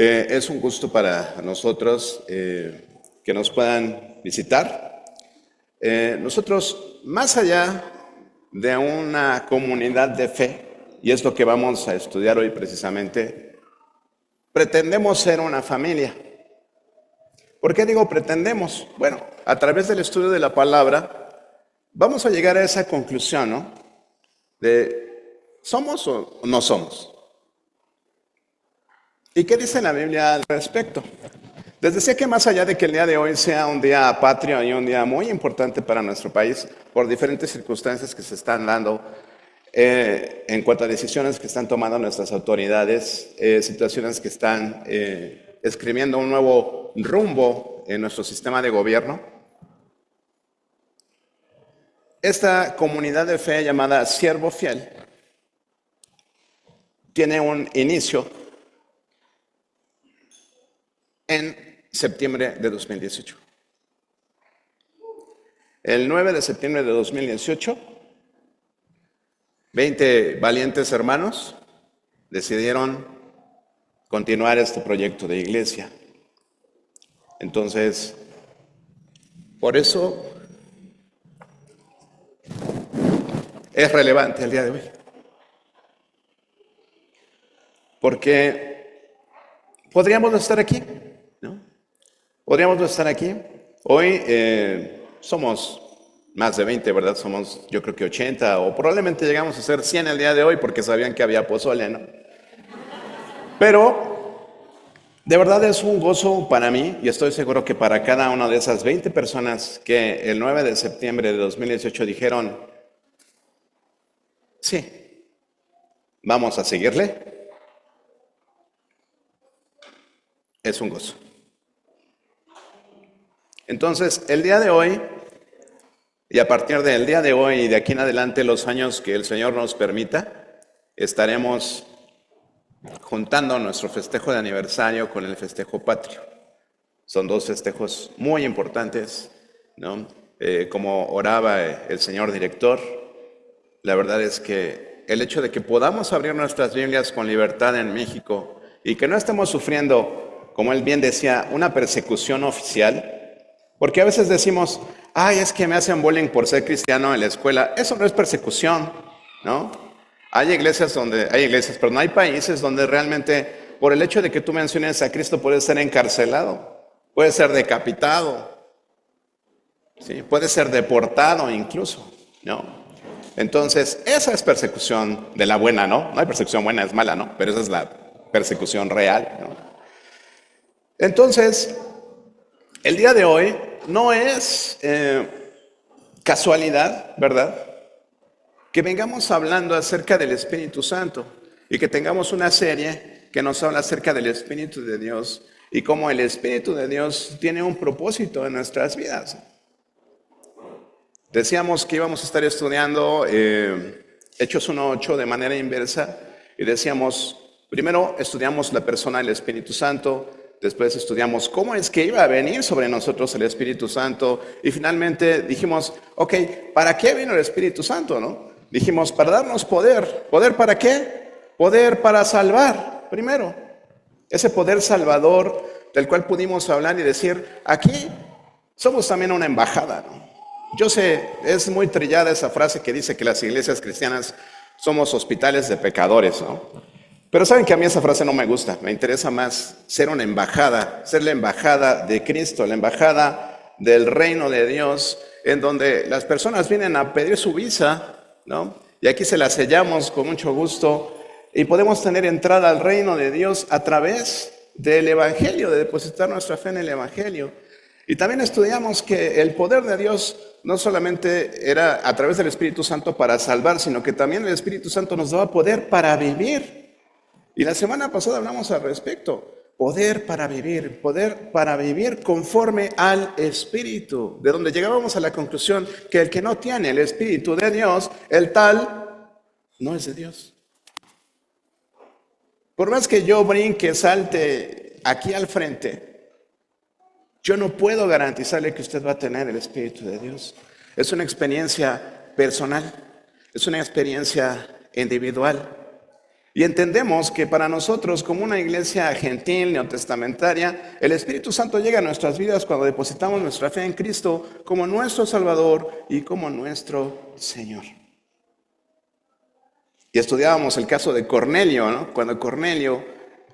Es un gusto para nosotros que nos puedan visitar. Nosotros, más allá de una comunidad de fe, y es lo que vamos a estudiar hoy precisamente, pretendemos ser una familia. ¿Por qué digo pretendemos? Bueno, a través del estudio de la palabra, vamos a llegar a esa conclusión, ¿no? De ¿somos o no somos? ¿Y qué dice la Biblia al respecto? Les decía que más allá de que el día de hoy sea un día patrio y un día muy importante para nuestro país, por diferentes circunstancias que se están dando, en cuanto a decisiones que están tomando nuestras autoridades, situaciones que están escribiendo un nuevo rumbo en nuestro sistema de gobierno, esta comunidad de fe llamada Siervo Fiel tiene un inicio en septiembre de 2018. El 9 de septiembre de 2018, 20 valientes hermanos decidieron continuar este proyecto de iglesia. Entonces, por eso es relevante el día de hoy. Porque podríamos no estar aquí, ¿no? Podríamos no estar aquí. Hoy somos más de 20, ¿verdad? Somos, yo creo que 80, o probablemente llegamos a ser 100 el día de hoy porque sabían que había pozole, ¿no? Pero de verdad es un gozo para mí, y estoy seguro que para cada una de esas 20 personas que el 9 de septiembre de 2018 dijeron, sí, vamos a seguirle, es un gozo. Entonces, el día de hoy, y a partir del día de hoy y de aquí en adelante, los años que el Señor nos permita, estaremos juntando nuestro festejo de aniversario con el festejo patrio. Son dos festejos muy importantes, ¿no? Como oraba el señor director, la verdad es que el hecho de que podamos abrir nuestras Biblias con libertad en México y que no estemos sufriendo, como él bien decía, una persecución oficial, porque a veces decimos, ay, es que me hacen bullying por ser cristiano en la escuela. Eso no es persecución, ¿no? Hay países donde realmente, por el hecho de que tú menciones a Cristo, puedes ser encarcelado, puedes ser decapitado, ¿sí? Puedes ser deportado incluso, ¿no? Entonces, esa es persecución de la buena, ¿no? No hay persecución buena, es mala, ¿no? Pero esa es la persecución real, ¿no? Entonces, el día de hoy no es casualidad, ¿verdad? Que vengamos hablando acerca del Espíritu Santo y que tengamos una serie que nos habla acerca del Espíritu de Dios y cómo el Espíritu de Dios tiene un propósito en nuestras vidas. Decíamos que íbamos a estar estudiando Hechos 1:8 de manera inversa y decíamos, primero estudiamos la persona del Espíritu Santo, después estudiamos cómo es que iba a venir sobre nosotros el Espíritu Santo y finalmente dijimos, ok, ¿para qué vino el Espíritu Santo, no? Dijimos, para darnos poder. ¿Poder para qué? Poder para salvar, primero. Ese poder salvador del cual pudimos hablar y decir, aquí somos también una embajada, ¿no? Yo sé, es muy trillada esa frase que dice que las iglesias cristianas somos hospitales de pecadores, ¿no? Pero saben que a mí esa frase no me gusta, me interesa más ser una embajada, ser la embajada de Cristo, la embajada del reino de Dios, en donde las personas vienen a pedir su visa, ¿no? Y aquí se la sellamos con mucho gusto y podemos tener entrada al reino de Dios a través del Evangelio, de depositar nuestra fe en el Evangelio. Y también estudiamos que el poder de Dios no solamente era a través del Espíritu Santo para salvar, sino que también el Espíritu Santo nos daba poder para vivir. Y la semana pasada hablamos al respecto. Poder para vivir conforme al Espíritu, de donde llegábamos a la conclusión que el que no tiene el Espíritu de Dios, el tal no es de Dios. Por más que yo brinque, salte aquí al frente, yo no puedo garantizarle que usted va a tener el Espíritu de Dios. Es una experiencia personal, es una experiencia individual. Y entendemos que para nosotros, como una iglesia gentil, neotestamentaria, el Espíritu Santo llega a nuestras vidas cuando depositamos nuestra fe en Cristo como nuestro Salvador y como nuestro Señor. Y estudiábamos el caso de Cornelio, ¿no? Cuando Cornelio,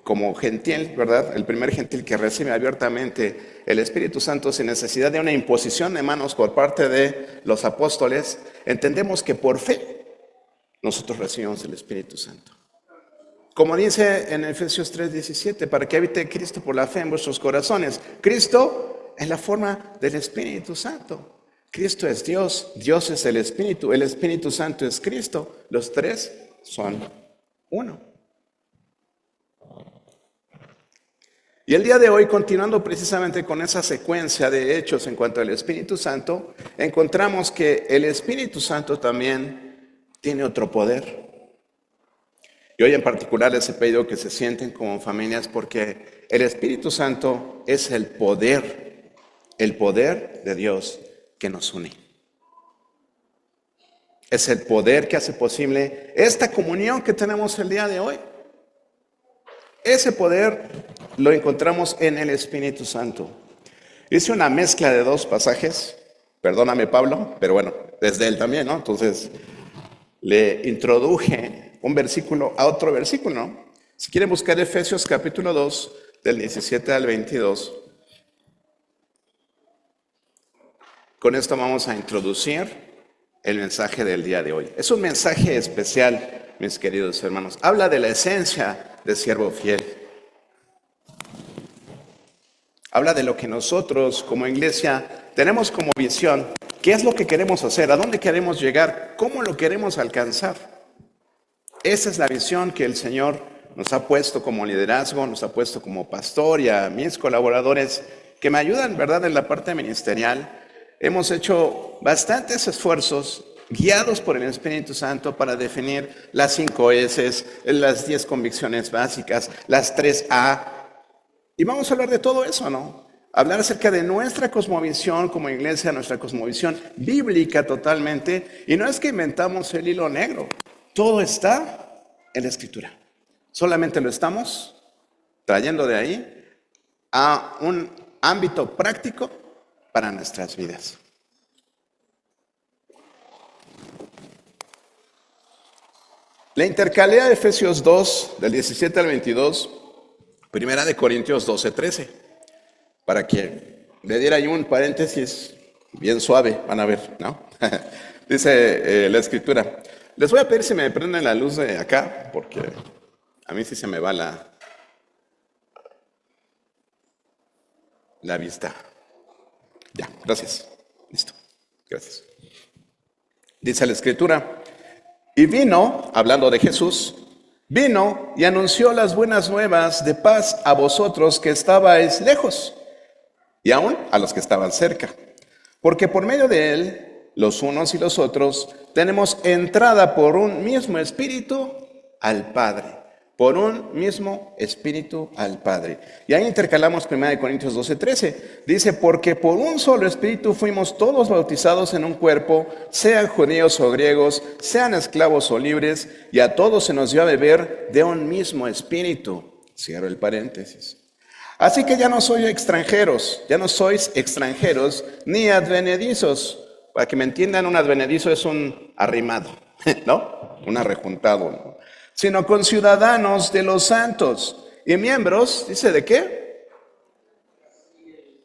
como gentil, ¿verdad? El primer gentil que recibe abiertamente el Espíritu Santo sin necesidad de una imposición de manos por parte de los apóstoles, entendemos que por fe nosotros recibimos el Espíritu Santo. Como dice en Efesios 3:17, para que habite Cristo por la fe en vuestros corazones. Cristo es la forma del Espíritu Santo. Cristo es Dios, Dios es el Espíritu Santo es Cristo. Los tres son uno. Y el día de hoy, continuando precisamente con esa secuencia de hechos en cuanto al Espíritu Santo, encontramos que el Espíritu Santo también tiene otro poder. Y hoy en particular les he pedido que se sienten como familias porque el Espíritu Santo es el poder de Dios que nos une. Es el poder que hace posible esta comunión que tenemos el día de hoy. Ese poder lo encontramos en el Espíritu Santo. Hice una mezcla de dos pasajes, perdóname Pablo, pero bueno, desde él también, ¿no? Entonces le introduje un versículo a otro versículo, ¿no? Si quieren buscar Efesios capítulo 2, del 17 al 22. Con esto vamos a introducir el mensaje del día de hoy. Es un mensaje especial, mis queridos hermanos. Habla de la esencia de siervo fiel. Habla de lo que nosotros como iglesia tenemos como visión. ¿Qué es lo que queremos hacer? ¿A dónde queremos llegar? ¿Cómo lo queremos alcanzar? Esa es la visión que el Señor nos ha puesto como liderazgo, nos ha puesto como pastor y a mis colaboradores que me ayudan, ¿verdad?, en la parte ministerial. Hemos hecho bastantes esfuerzos guiados por el Espíritu Santo para definir las 5 S, las 10 convicciones básicas, las 3A. Y vamos a hablar de todo eso, ¿no? Hablar acerca de nuestra cosmovisión como iglesia, nuestra cosmovisión bíblica totalmente. Y no es que inventamos el hilo negro. Todo está en la Escritura. Solamente lo estamos trayendo de ahí a un ámbito práctico para nuestras vidas. Le intercalé a Efesios 2, del 17 al 22, Primera de Corintios 12, 13, para que le diera ahí un paréntesis bien suave, van a ver, ¿no? Dice la Escritura. Les voy a pedir si me prenden la luz de acá, porque a mí sí se me va la vista. Ya, gracias. Listo. Gracias. Dice la Escritura, y vino, hablando de Jesús, vino y anunció las buenas nuevas de paz a vosotros que estabais lejos, y aún a los que estaban cerca, porque por medio de él, los unos y los otros, tenemos entrada por un mismo Espíritu al Padre. Por un mismo Espíritu al Padre. Y ahí intercalamos 1 Corintios 12, 13. Dice, porque por un solo Espíritu fuimos todos bautizados en un cuerpo, sean judíos o griegos, sean esclavos o libres, y a todos se nos dio a beber de un mismo Espíritu. Cierro el paréntesis. Así que ya no sois extranjeros, ni advenedizos. Para que me entiendan, un advenedizo es un arrimado, ¿no? Un arrejuntado, ¿no? Sino conciudadanos de los santos y miembros, ¿dice de qué?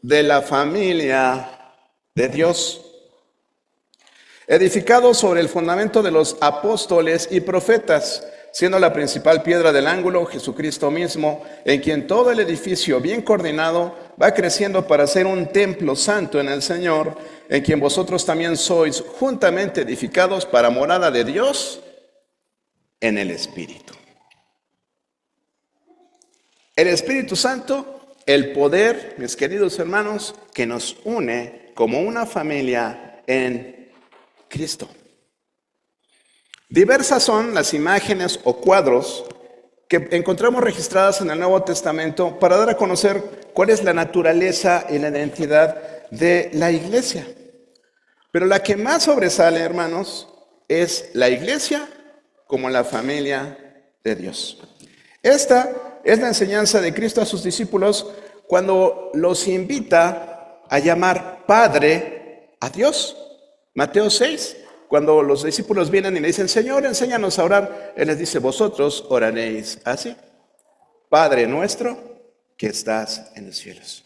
De la familia de Dios. Edificados sobre el fundamento de los apóstoles y profetas, siendo la principal piedra del ángulo Jesucristo mismo, en quien todo el edificio bien coordinado va creciendo para ser un templo santo en el Señor, en quien vosotros también sois juntamente edificados para morada de Dios en el Espíritu. El Espíritu Santo, el poder, mis queridos hermanos, que nos une como una familia en Cristo. Diversas son las imágenes o cuadros que encontramos registradas en el Nuevo Testamento para dar a conocer cuál es la naturaleza y la identidad de la iglesia. Pero la que más sobresale, hermanos, es la iglesia como la familia de Dios. Esta es la enseñanza de Cristo a sus discípulos cuando los invita a llamar Padre a Dios. Mateo 6, cuando los discípulos vienen y le dicen, Señor, enséñanos a orar, Él les dice, vosotros oraréis así: Padre nuestro que estás en los cielos.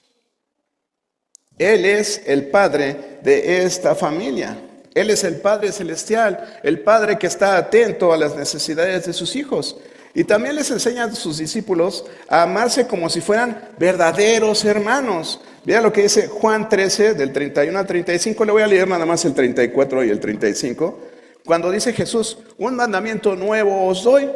Él es el Padre de esta familia. Él es el Padre celestial, el Padre que está atento a las necesidades de sus hijos. Y también les enseña a sus discípulos a amarse como si fueran verdaderos hermanos. Vean lo que dice Juan 13, del 31 al 35. Le voy a leer nada más el 34 y el 35. Cuando dice Jesús, un mandamiento nuevo os doy,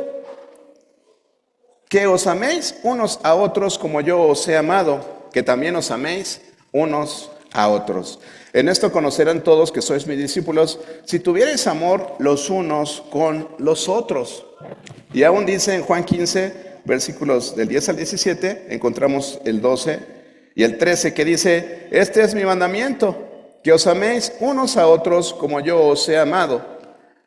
que os améis unos a otros como yo os he amado, que también os améis unos a otros. En esto conocerán todos que sois mis discípulos, si tuvierais amor los unos con los otros. Y aún dice en Juan 15, versículos del 10 al 17, encontramos el 12 y el 13, que dice, este es mi mandamiento, que os améis unos a otros como yo os he amado.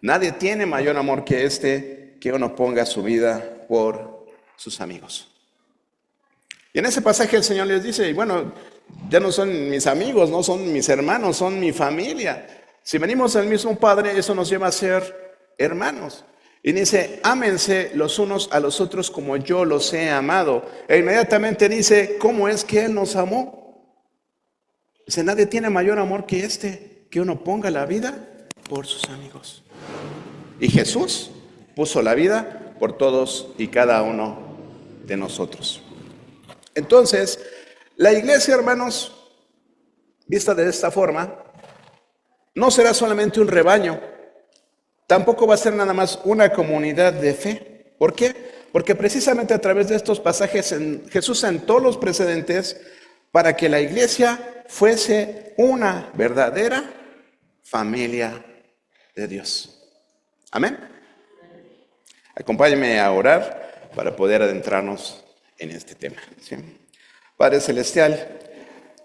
Nadie tiene mayor amor que este, que uno ponga su vida por sus amigos. Y en ese pasaje el Señor les dice, y bueno, ya no son mis amigos, no son mis hermanos, son mi familia. Si venimos del mismo Padre, eso nos lleva a ser hermanos. Y dice, ámense los unos a los otros como yo los he amado. E inmediatamente dice, ¿cómo es que Él nos amó? Dice, nadie tiene mayor amor que este, que uno ponga la vida por sus amigos. Y Jesús puso la vida por todos y cada uno de nosotros. Entonces, la iglesia, hermanos, vista de esta forma, no será solamente un rebaño, tampoco va a ser nada más una comunidad de fe. ¿Por qué? Porque precisamente a través de estos pasajes Jesús sentó los precedentes para que la iglesia fuese una verdadera familia de Dios. Amén. Acompáñenme a orar para poder adentrarnos en este tema, ¿sí? Padre Celestial,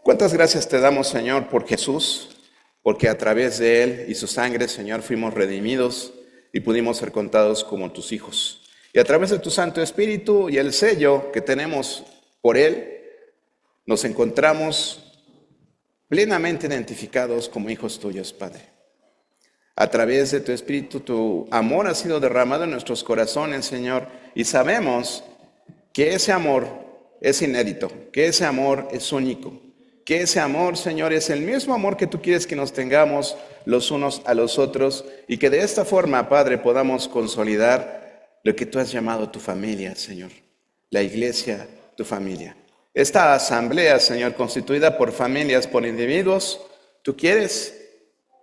cuántas gracias te damos, Señor, por Jesús, porque a través de Él y su sangre, Señor, fuimos redimidos y pudimos ser contados como tus hijos. Y a través de tu Santo Espíritu y el sello que tenemos por Él, nos encontramos plenamente identificados como hijos tuyos, Padre. A través de tu Espíritu, tu amor ha sido derramado en nuestros corazones, Señor, y sabemos que ese amor es inédito, que ese amor es único, que ese amor, Señor, es el mismo amor que tú quieres que nos tengamos los unos a los otros y que de esta forma, Padre, podamos consolidar lo que tú has llamado tu familia, Señor, la iglesia, tu familia. Esta asamblea, Señor, constituida por familias, por individuos, tú quieres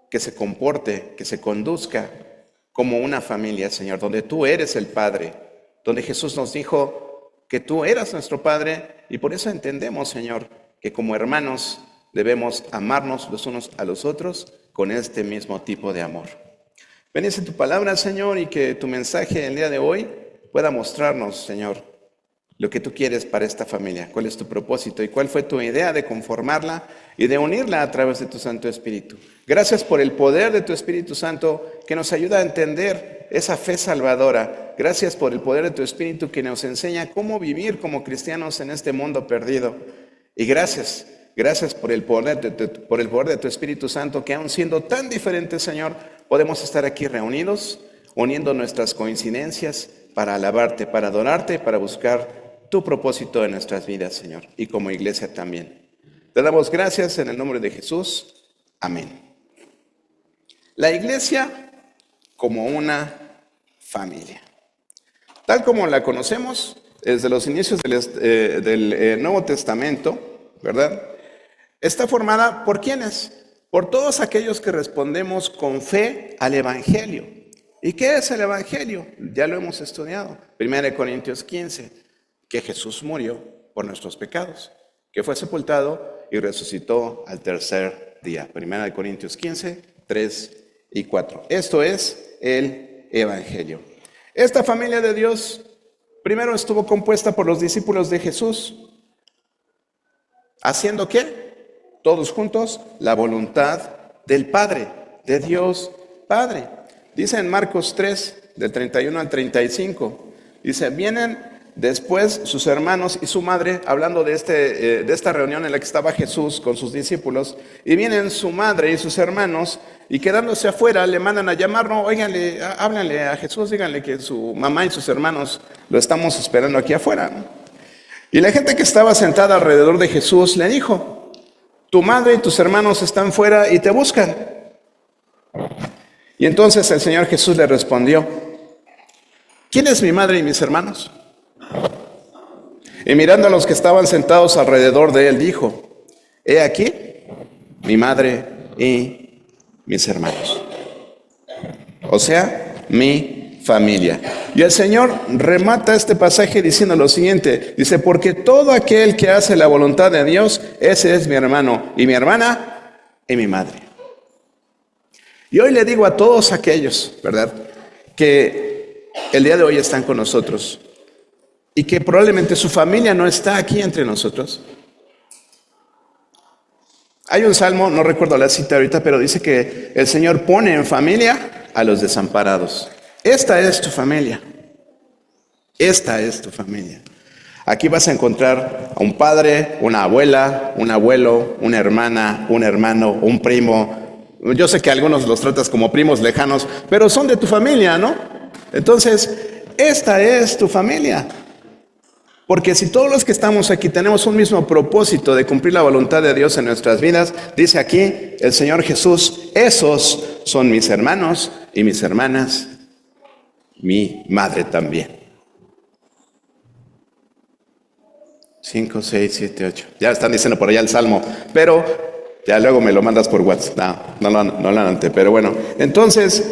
que se comporte, que se conduzca como una familia, Señor, donde tú eres el Padre, donde Jesús nos dijo que tú eras nuestro Padre, y por eso entendemos, Señor, que como hermanos debemos amarnos los unos a los otros con este mismo tipo de amor. Bendice tu palabra, Señor, y que tu mensaje el día de hoy pueda mostrarnos, Señor, lo que tú quieres para esta familia, cuál es tu propósito y cuál fue tu idea de conformarla y de unirla a través de tu Santo Espíritu. Gracias por el poder de tu Espíritu Santo que nos ayuda a entender esa fe salvadora. Gracias por el poder de tu Espíritu que nos enseña cómo vivir como cristianos en este mundo perdido. Y gracias por el poder de tu Espíritu Santo que aun siendo tan diferentes, Señor, podemos estar aquí reunidos, uniendo nuestras coincidencias para alabarte, para adorarte, para buscar tu propósito en nuestras vidas, Señor, y como iglesia también. Te damos gracias en el nombre de Jesús. Amén. La iglesia como una familia. Tal como la conocemos desde los inicios del Nuevo Testamento, ¿verdad? Está formada ¿por quiénes? Por todos aquellos que respondemos con fe al Evangelio. ¿Y qué es el Evangelio? Ya lo hemos estudiado. 1 Corintios 15. Que Jesús murió por nuestros pecados, que fue sepultado y resucitó al tercer día. 1 Corintios 15, 3 y 4. Esto es el Evangelio. Esta familia de Dios primero estuvo compuesta por los discípulos de Jesús. ¿Haciendo qué? Todos juntos, la voluntad del Padre, de Dios Padre. Dice en Marcos 3, del 31 al 35. Dice, vienen después sus hermanos y su madre, hablando de esta reunión en la que estaba Jesús con sus discípulos, y vienen su madre y sus hermanos, y quedándose afuera le mandan a llamarlo, óiganle, háblenle a Jesús, díganle que su mamá y sus hermanos lo estamos esperando aquí afuera. Y la gente que estaba sentada alrededor de Jesús le dijo, tu madre y tus hermanos están fuera y te buscan. Y entonces el Señor Jesús le respondió, ¿quién es mi madre y mis hermanos? Y mirando a los que estaban sentados alrededor de él, dijo, he aquí mi madre y mis hermanos. O sea, mi familia. Y el Señor remata este pasaje diciendo lo siguiente, dice, porque todo aquel que hace la voluntad de Dios, ese es mi hermano y mi hermana y mi madre. Y hoy le digo a todos aquellos, ¿verdad?, que el día de hoy están con nosotros y que probablemente su familia no está aquí entre nosotros. Hay un salmo, no recuerdo la cita ahorita, pero dice que el Señor pone en familia a los desamparados. Esta es tu familia. Esta es tu familia. Aquí vas a encontrar a un padre, una abuela, un abuelo, una hermana, un hermano, un primo. Yo sé que algunos los tratas como primos lejanos, pero son de tu familia, ¿no? Entonces, esta es tu familia. Porque si todos los que estamos aquí tenemos un mismo propósito de cumplir la voluntad de Dios en nuestras vidas, dice aquí el Señor Jesús, esos son mis hermanos y mis hermanas, mi madre también. 5, 6, 7, 8. Ya están diciendo por allá el Salmo, pero ya luego me lo mandas por WhatsApp. No lo anoté, pero bueno. Entonces,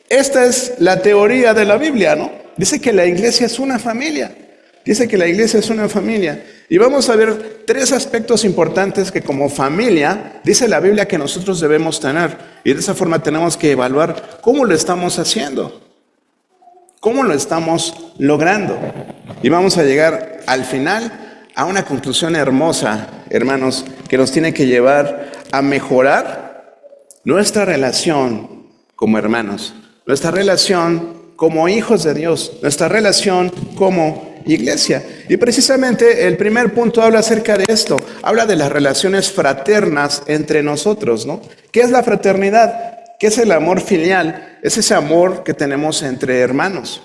esta es la teoría de la Biblia, ¿no? Dice que la iglesia es una familia. Dice que la iglesia es una familia. Y vamos a ver 3 aspectos importantes que como familia, dice la Biblia que nosotros debemos tener. Y de esa forma tenemos que evaluar cómo lo estamos haciendo. ¿Cómo lo estamos logrando? Y vamos a llegar al final a una conclusión hermosa, hermanos, que nos tiene que llevar a mejorar nuestra relación como hermanos, nuestra relación como hijos de Dios, nuestra relación como iglesia. Y precisamente el primer punto habla acerca de esto, habla de las relaciones fraternas entre nosotros, ¿no? ¿Qué es la fraternidad? ¿Qué es el amor filial? Es ese amor que tenemos entre hermanos.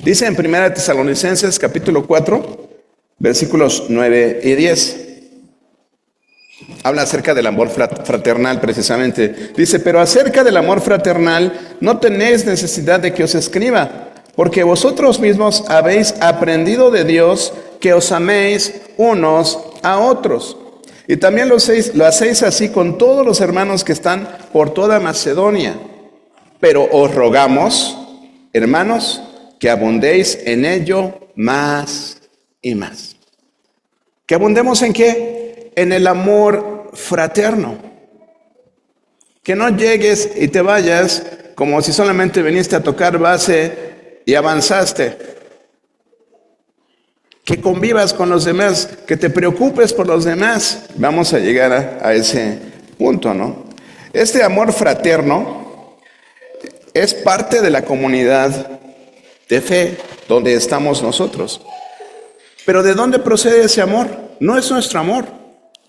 Dice en 1 Tesalonicenses capítulo 4, versículos 9 y 10. Habla acerca del amor fraternal precisamente. Dice, pero acerca del amor fraternal no tenéis necesidad de que os escriba, porque vosotros mismos habéis aprendido de Dios que os améis unos a otros. Y también lo hacéis así con todos los hermanos que están por toda Macedonia. Pero os rogamos, hermanos, que abundéis en ello más y más. ¿Que abundemos en qué? En el amor fraterno. Que no llegues y te vayas como si solamente viniste a tocar base y avanzaste. Que convivas con los demás, que te preocupes por los demás. Vamos a llegar a ese punto, ¿no? Este amor fraterno es parte de la comunidad de fe donde estamos nosotros. Pero ¿de dónde procede ese amor? No es nuestro amor.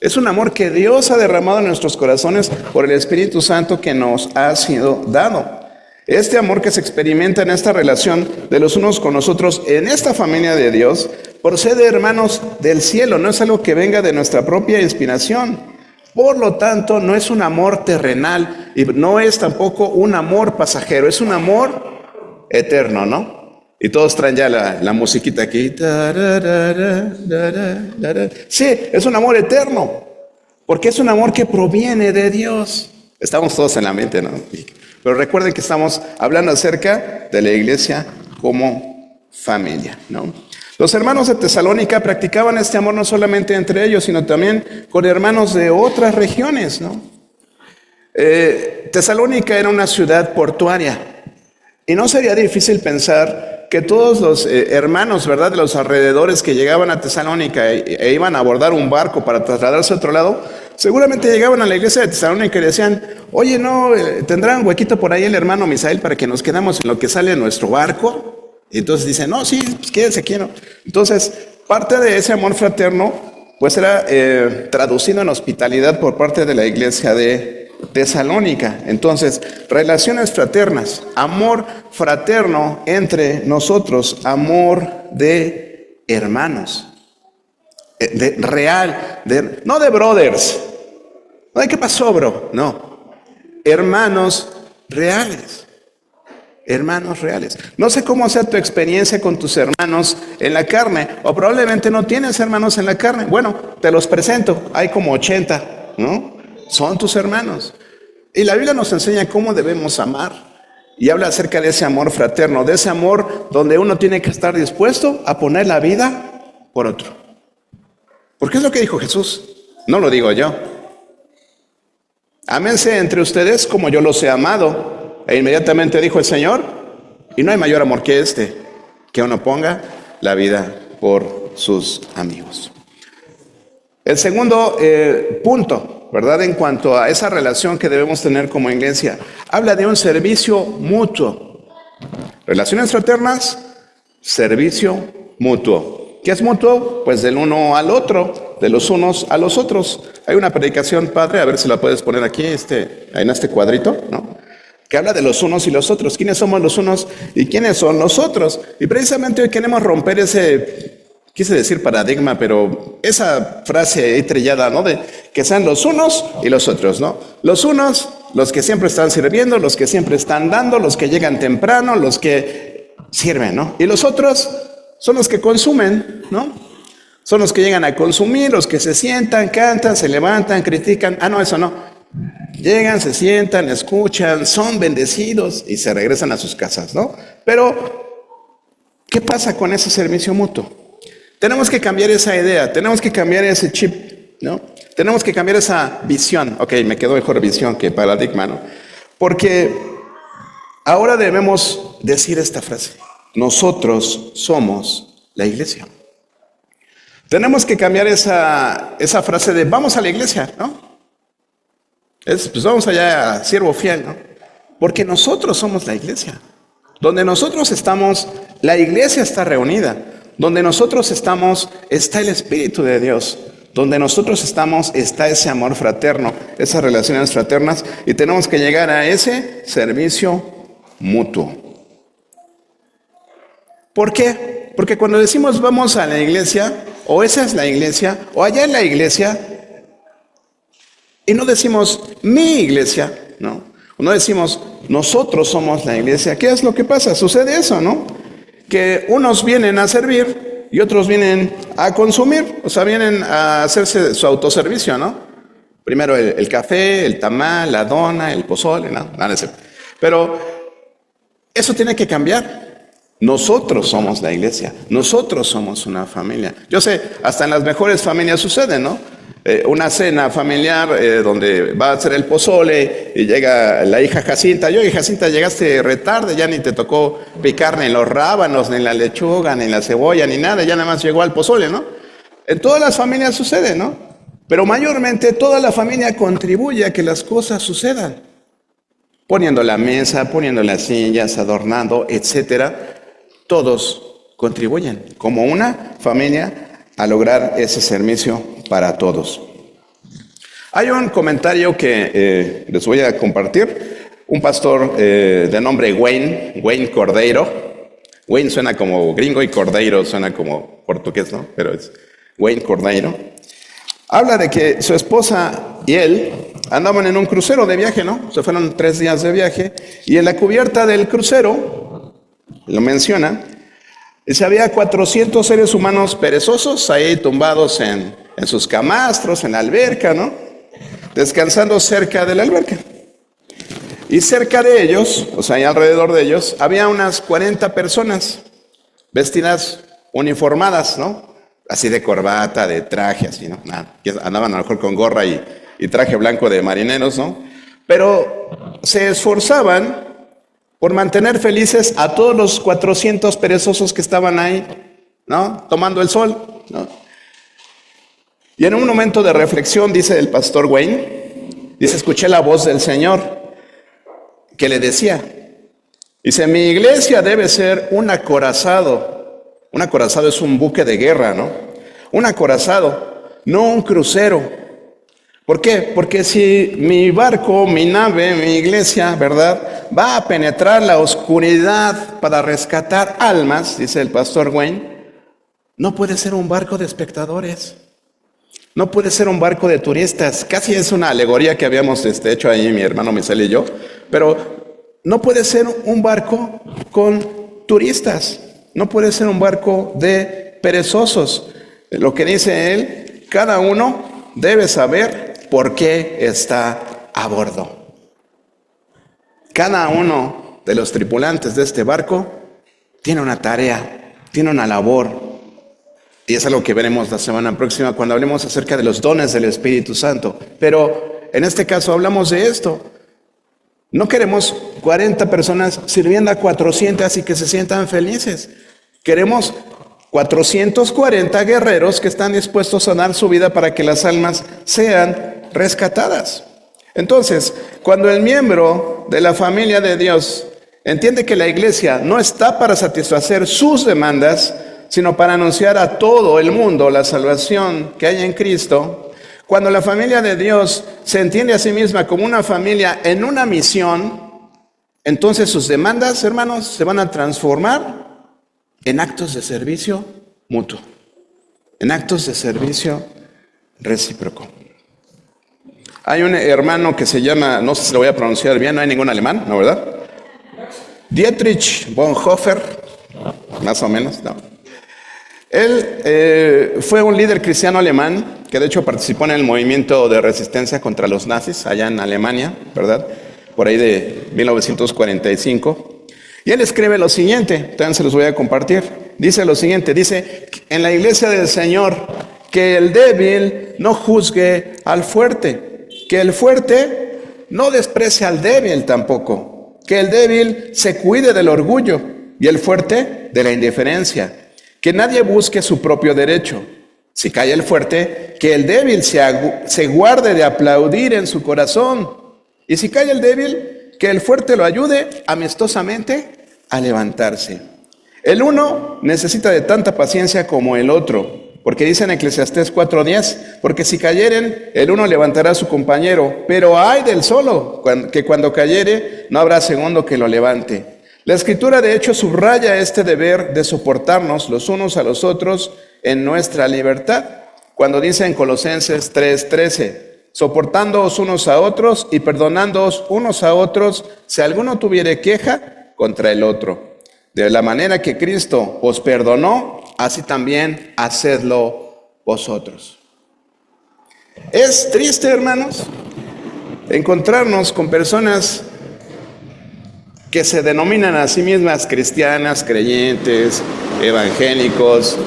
Es un amor que Dios ha derramado en nuestros corazones por el Espíritu Santo que nos ha sido dado. Este amor que se experimenta en esta relación de los unos con los otros, en esta familia de Dios, procede, hermanos, del cielo. No es algo que venga de nuestra propia inspiración. Por lo tanto, no es un amor terrenal y no es tampoco un amor pasajero. Es un amor eterno, ¿no? Y todos traen ya la musiquita aquí. Sí, es un amor eterno, porque es un amor que proviene de Dios. Estamos todos en la mente, ¿no? Pero recuerden que estamos hablando acerca de la iglesia como familia, ¿no? Los hermanos de Tesalónica practicaban este amor no solamente entre ellos, sino también con hermanos de otras regiones, ¿no? Tesalónica era una ciudad portuaria y no sería difícil pensar que todos los hermanos, ¿verdad?, de los alrededores que llegaban a Tesalónica e iban a abordar un barco para trasladarse a otro lado, seguramente llegaban a la iglesia de Tesalónica y decían, oye, ¿no tendrá un huequito por ahí el hermano Misael para que nos quedamos en lo que sale nuestro barco? Y entonces dicen, no, sí, pues quédense aquí, ¿no? Entonces, parte de ese amor fraterno, pues era traducido en hospitalidad por parte de la iglesia de Tesalónica. Entonces, relaciones fraternas, amor fraterno entre nosotros, amor de hermanos, real, no de brothers, no de qué pasó, bro, no, hermanos reales. Hermanos reales. No sé cómo sea tu experiencia con tus hermanos en la carne, o probablemente no tienes hermanos en la carne. Bueno, te los presento, hay como 80, ¿no? Son tus hermanos. Y la Biblia nos enseña cómo debemos amar. Y habla acerca de ese amor fraterno, de ese amor donde uno tiene que estar dispuesto a poner la vida por otro. Porque es lo que dijo Jesús, no lo digo yo. Ámense entre ustedes como yo los he amado. E inmediatamente dijo el Señor, y no hay mayor amor que este, que uno ponga la vida por sus amigos. El segundo punto, ¿verdad? En cuanto a esa relación que debemos tener como iglesia, habla de un servicio mutuo. Relaciones fraternas, servicio mutuo. ¿Qué es mutuo? Pues del uno al otro, de los unos a los otros. Hay una predicación, padre, a ver si la puedes poner aquí, en este cuadrito, ¿no? Que habla de los unos y los otros. ¿Quiénes somos los unos y quiénes son los otros? Y precisamente hoy queremos romper ese, quise decir paradigma, pero esa frase ahí trillada, ¿no? De que sean los unos y los otros, ¿no? Los unos, los que siempre están sirviendo, los que siempre están dando, los que llegan temprano, los que sirven, ¿no? Y los otros son los que consumen, ¿no? Son los que llegan a consumir, los que se sientan, cantan, se levantan, critican. Ah, no, eso no. Llegan, se sientan, escuchan, son bendecidos y se regresan a sus casas, ¿no? Pero, ¿qué pasa con ese servicio mutuo? Tenemos que cambiar esa idea, tenemos que cambiar ese chip, ¿no? Tenemos que cambiar esa visión. Ok, me quedó mejor visión que paradigma, ¿no? Porque ahora debemos decir esta frase: nosotros somos la iglesia. Tenemos que cambiar esa frase de vamos a la iglesia, ¿no? Pues vamos allá, siervo fiel, ¿no? Porque nosotros somos la iglesia. Donde nosotros estamos, la iglesia está reunida. Donde nosotros estamos, está el Espíritu de Dios. Donde nosotros estamos, está ese amor fraterno, esas relaciones fraternas. Y tenemos que llegar a ese servicio mutuo. ¿Por qué? Porque cuando decimos vamos a la iglesia, o esa es la iglesia, o allá es la iglesia, y no decimos mi iglesia, ¿no? No decimos nosotros somos la iglesia. ¿Qué es lo que pasa? Sucede eso, ¿no? Que unos vienen a servir y otros vienen a consumir. O sea, vienen a hacerse su autoservicio, ¿no? Primero el café, el tamal, la dona, el pozole, ¿no? Nada de eso. Pero eso tiene que cambiar. Nosotros somos la iglesia. Nosotros somos una familia. Yo sé, hasta en las mejores familias sucede, ¿no? Una cena familiar donde va a hacer el pozole y llega la hija Jacinta. Yo, Jacinta, llegaste retarde, ya ni te tocó picar ni los rábanos, ni la lechuga, ni la cebolla, ni nada, ya nada más llegó al pozole, ¿no? En todas las familias sucede, ¿no? Pero mayormente toda la familia contribuye a que las cosas sucedan. Poniendo la mesa, poniendo las sillas, adornando, etcétera. Todos contribuyen como una familia a lograr ese servicio para todos. Hay un comentario que les voy a compartir. Un pastor de nombre Wayne Cordeiro. Wayne suena como gringo y Cordeiro suena como portugués, ¿no? Pero es Wayne Cordeiro. Habla de que su esposa y él andaban en un crucero de viaje, ¿no? Se fueron 3 días de viaje y en la cubierta del crucero, lo menciona, dice, había 400 seres humanos perezosos ahí tumbados en sus camastros, en la alberca, ¿no? Descansando cerca de la alberca. Y cerca de ellos, o sea, ahí alrededor de ellos, había unas 40 personas vestidas, uniformadas, ¿no? Así de corbata, de traje, así, ¿no? Nada, andaban a lo mejor con gorra y traje blanco de marineros, ¿no? Pero se esforzaban por mantener felices a todos los 400 perezosos que estaban ahí, ¿no? Tomando el sol, ¿no? Y en un momento de reflexión, dice el pastor Wayne, dice, escuché la voz del Señor que le decía, Dice, mi iglesia debe ser un acorazado. Un acorazado es un buque de guerra, ¿no? Un acorazado, no un crucero. ¿Por qué? Porque si mi barco, mi nave, mi iglesia, ¿verdad?, va a penetrar la oscuridad para rescatar almas, dice el pastor Wayne, no puede ser un barco de espectadores. No puede ser un barco de turistas. Casi es una alegoría que habíamos hecho ahí mi hermano Misael y yo. Pero no puede ser un barco con turistas. No puede ser un barco de perezosos. Lo que dice él, cada uno debe saber por qué está a bordo. Cada uno de los tripulantes de este barco tiene una tarea, tiene una labor. Y es algo que veremos la semana próxima cuando hablemos acerca de los dones del Espíritu Santo. Pero en este caso hablamos de esto. No queremos 40 personas sirviendo a 400 y que se sientan felices. Queremos 440 guerreros que están dispuestos a dar su vida para que las almas sean rescatadas. Entonces, cuando el miembro de la familia de Dios entiende que la iglesia no está para satisfacer sus demandas, sino para anunciar a todo el mundo la salvación que hay en Cristo, cuando la familia de Dios se entiende a sí misma como una familia en una misión, entonces sus demandas, hermanos, se van a transformar en actos de servicio mutuo, en actos de servicio recíproco. Hay un hermano que se llama, no sé si lo voy a pronunciar bien, no hay ningún alemán, ¿no, verdad? Dietrich Bonhoeffer, más o menos, ¿no? Él fue un líder cristiano alemán que de hecho participó en el movimiento de resistencia contra los nazis allá en Alemania, ¿verdad? Por ahí de 1945. Y él escribe lo siguiente, también se los voy a compartir. Dice lo siguiente, dice, en la iglesia del Señor, que el débil no juzgue al fuerte, que el fuerte no desprecie al débil tampoco, que el débil se cuide del orgullo y el fuerte de la indiferencia. Que nadie busque su propio derecho. Si cae el fuerte, que el débil se guarde de aplaudir en su corazón. Y si cae el débil, que el fuerte lo ayude amistosamente a levantarse. El uno necesita de tanta paciencia como el otro, porque dice en Eclesiastés 4:10, porque si cayeren, el uno levantará a su compañero, pero ay del solo, que cuando cayere, no habrá segundo que lo levante. La Escritura de hecho subraya este deber de soportarnos los unos a los otros en nuestra libertad, cuando dice en Colosenses 3:13, soportándoos unos a otros y perdonándoos unos a otros si alguno tuviere queja contra el otro. De la manera que Cristo os perdonó, así también hacedlo vosotros. Es triste, hermanos, encontrarnos con personas que se denominan a sí mismas cristianas, creyentes, evangélicos,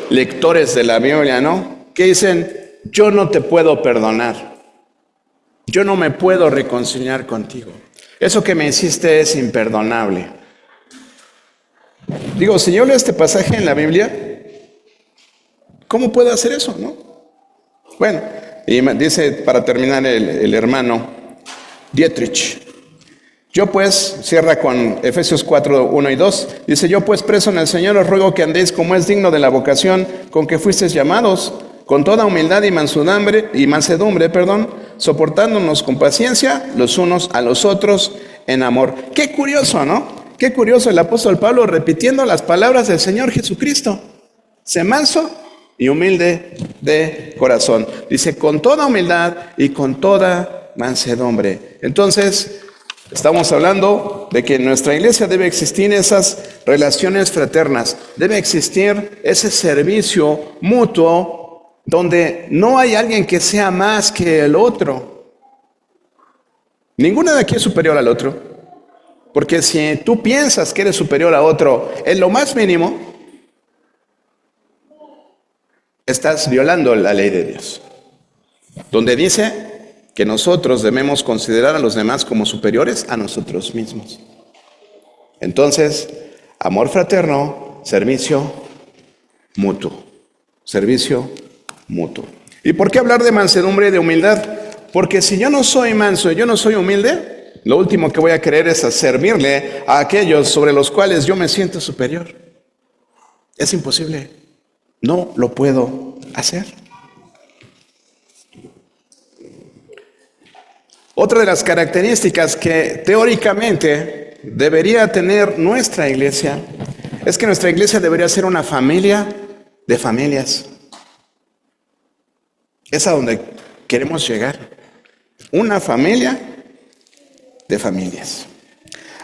lectores de la Biblia, ¿no? Que dicen, yo no te puedo perdonar, yo no me puedo reconciliar contigo, eso que me hiciste es imperdonable. Digo, si yo leo este pasaje en la Biblia, ¿cómo puedo hacer eso, no? Bueno, y dice para terminar el hermano Dietrich, yo pues, cierra con Efesios 4:1 y 2, dice, yo pues preso en el Señor os ruego que andéis como es digno de la vocación con que fuisteis llamados, con toda humildad y mansedumbre, soportándonos con paciencia los unos a los otros en amor. Qué curioso, ¿no? Qué curioso el apóstol Pablo repitiendo las palabras del Señor Jesucristo. Sé manso y humilde de corazón. Dice, con toda humildad y con toda mansedumbre. Entonces, estamos hablando de que en nuestra iglesia debe existir esas relaciones fraternas, debe existir ese servicio mutuo donde no hay alguien que sea más que el otro. Ninguno de aquí es superior al otro, porque si tú piensas que eres superior a otro en lo más mínimo, estás violando la ley de Dios, donde dice que nosotros debemos considerar a los demás como superiores a nosotros mismos. Entonces, amor fraterno, servicio mutuo. Servicio mutuo. ¿Y por qué hablar de mansedumbre y de humildad? Porque si yo no soy manso y yo no soy humilde, lo último que voy a querer es servirle a aquellos sobre los cuales yo me siento superior. Es imposible. No lo puedo hacer. Otra de las características que teóricamente debería tener nuestra iglesia es que nuestra iglesia debería ser una familia de familias. Es a donde queremos llegar. Una familia de familias.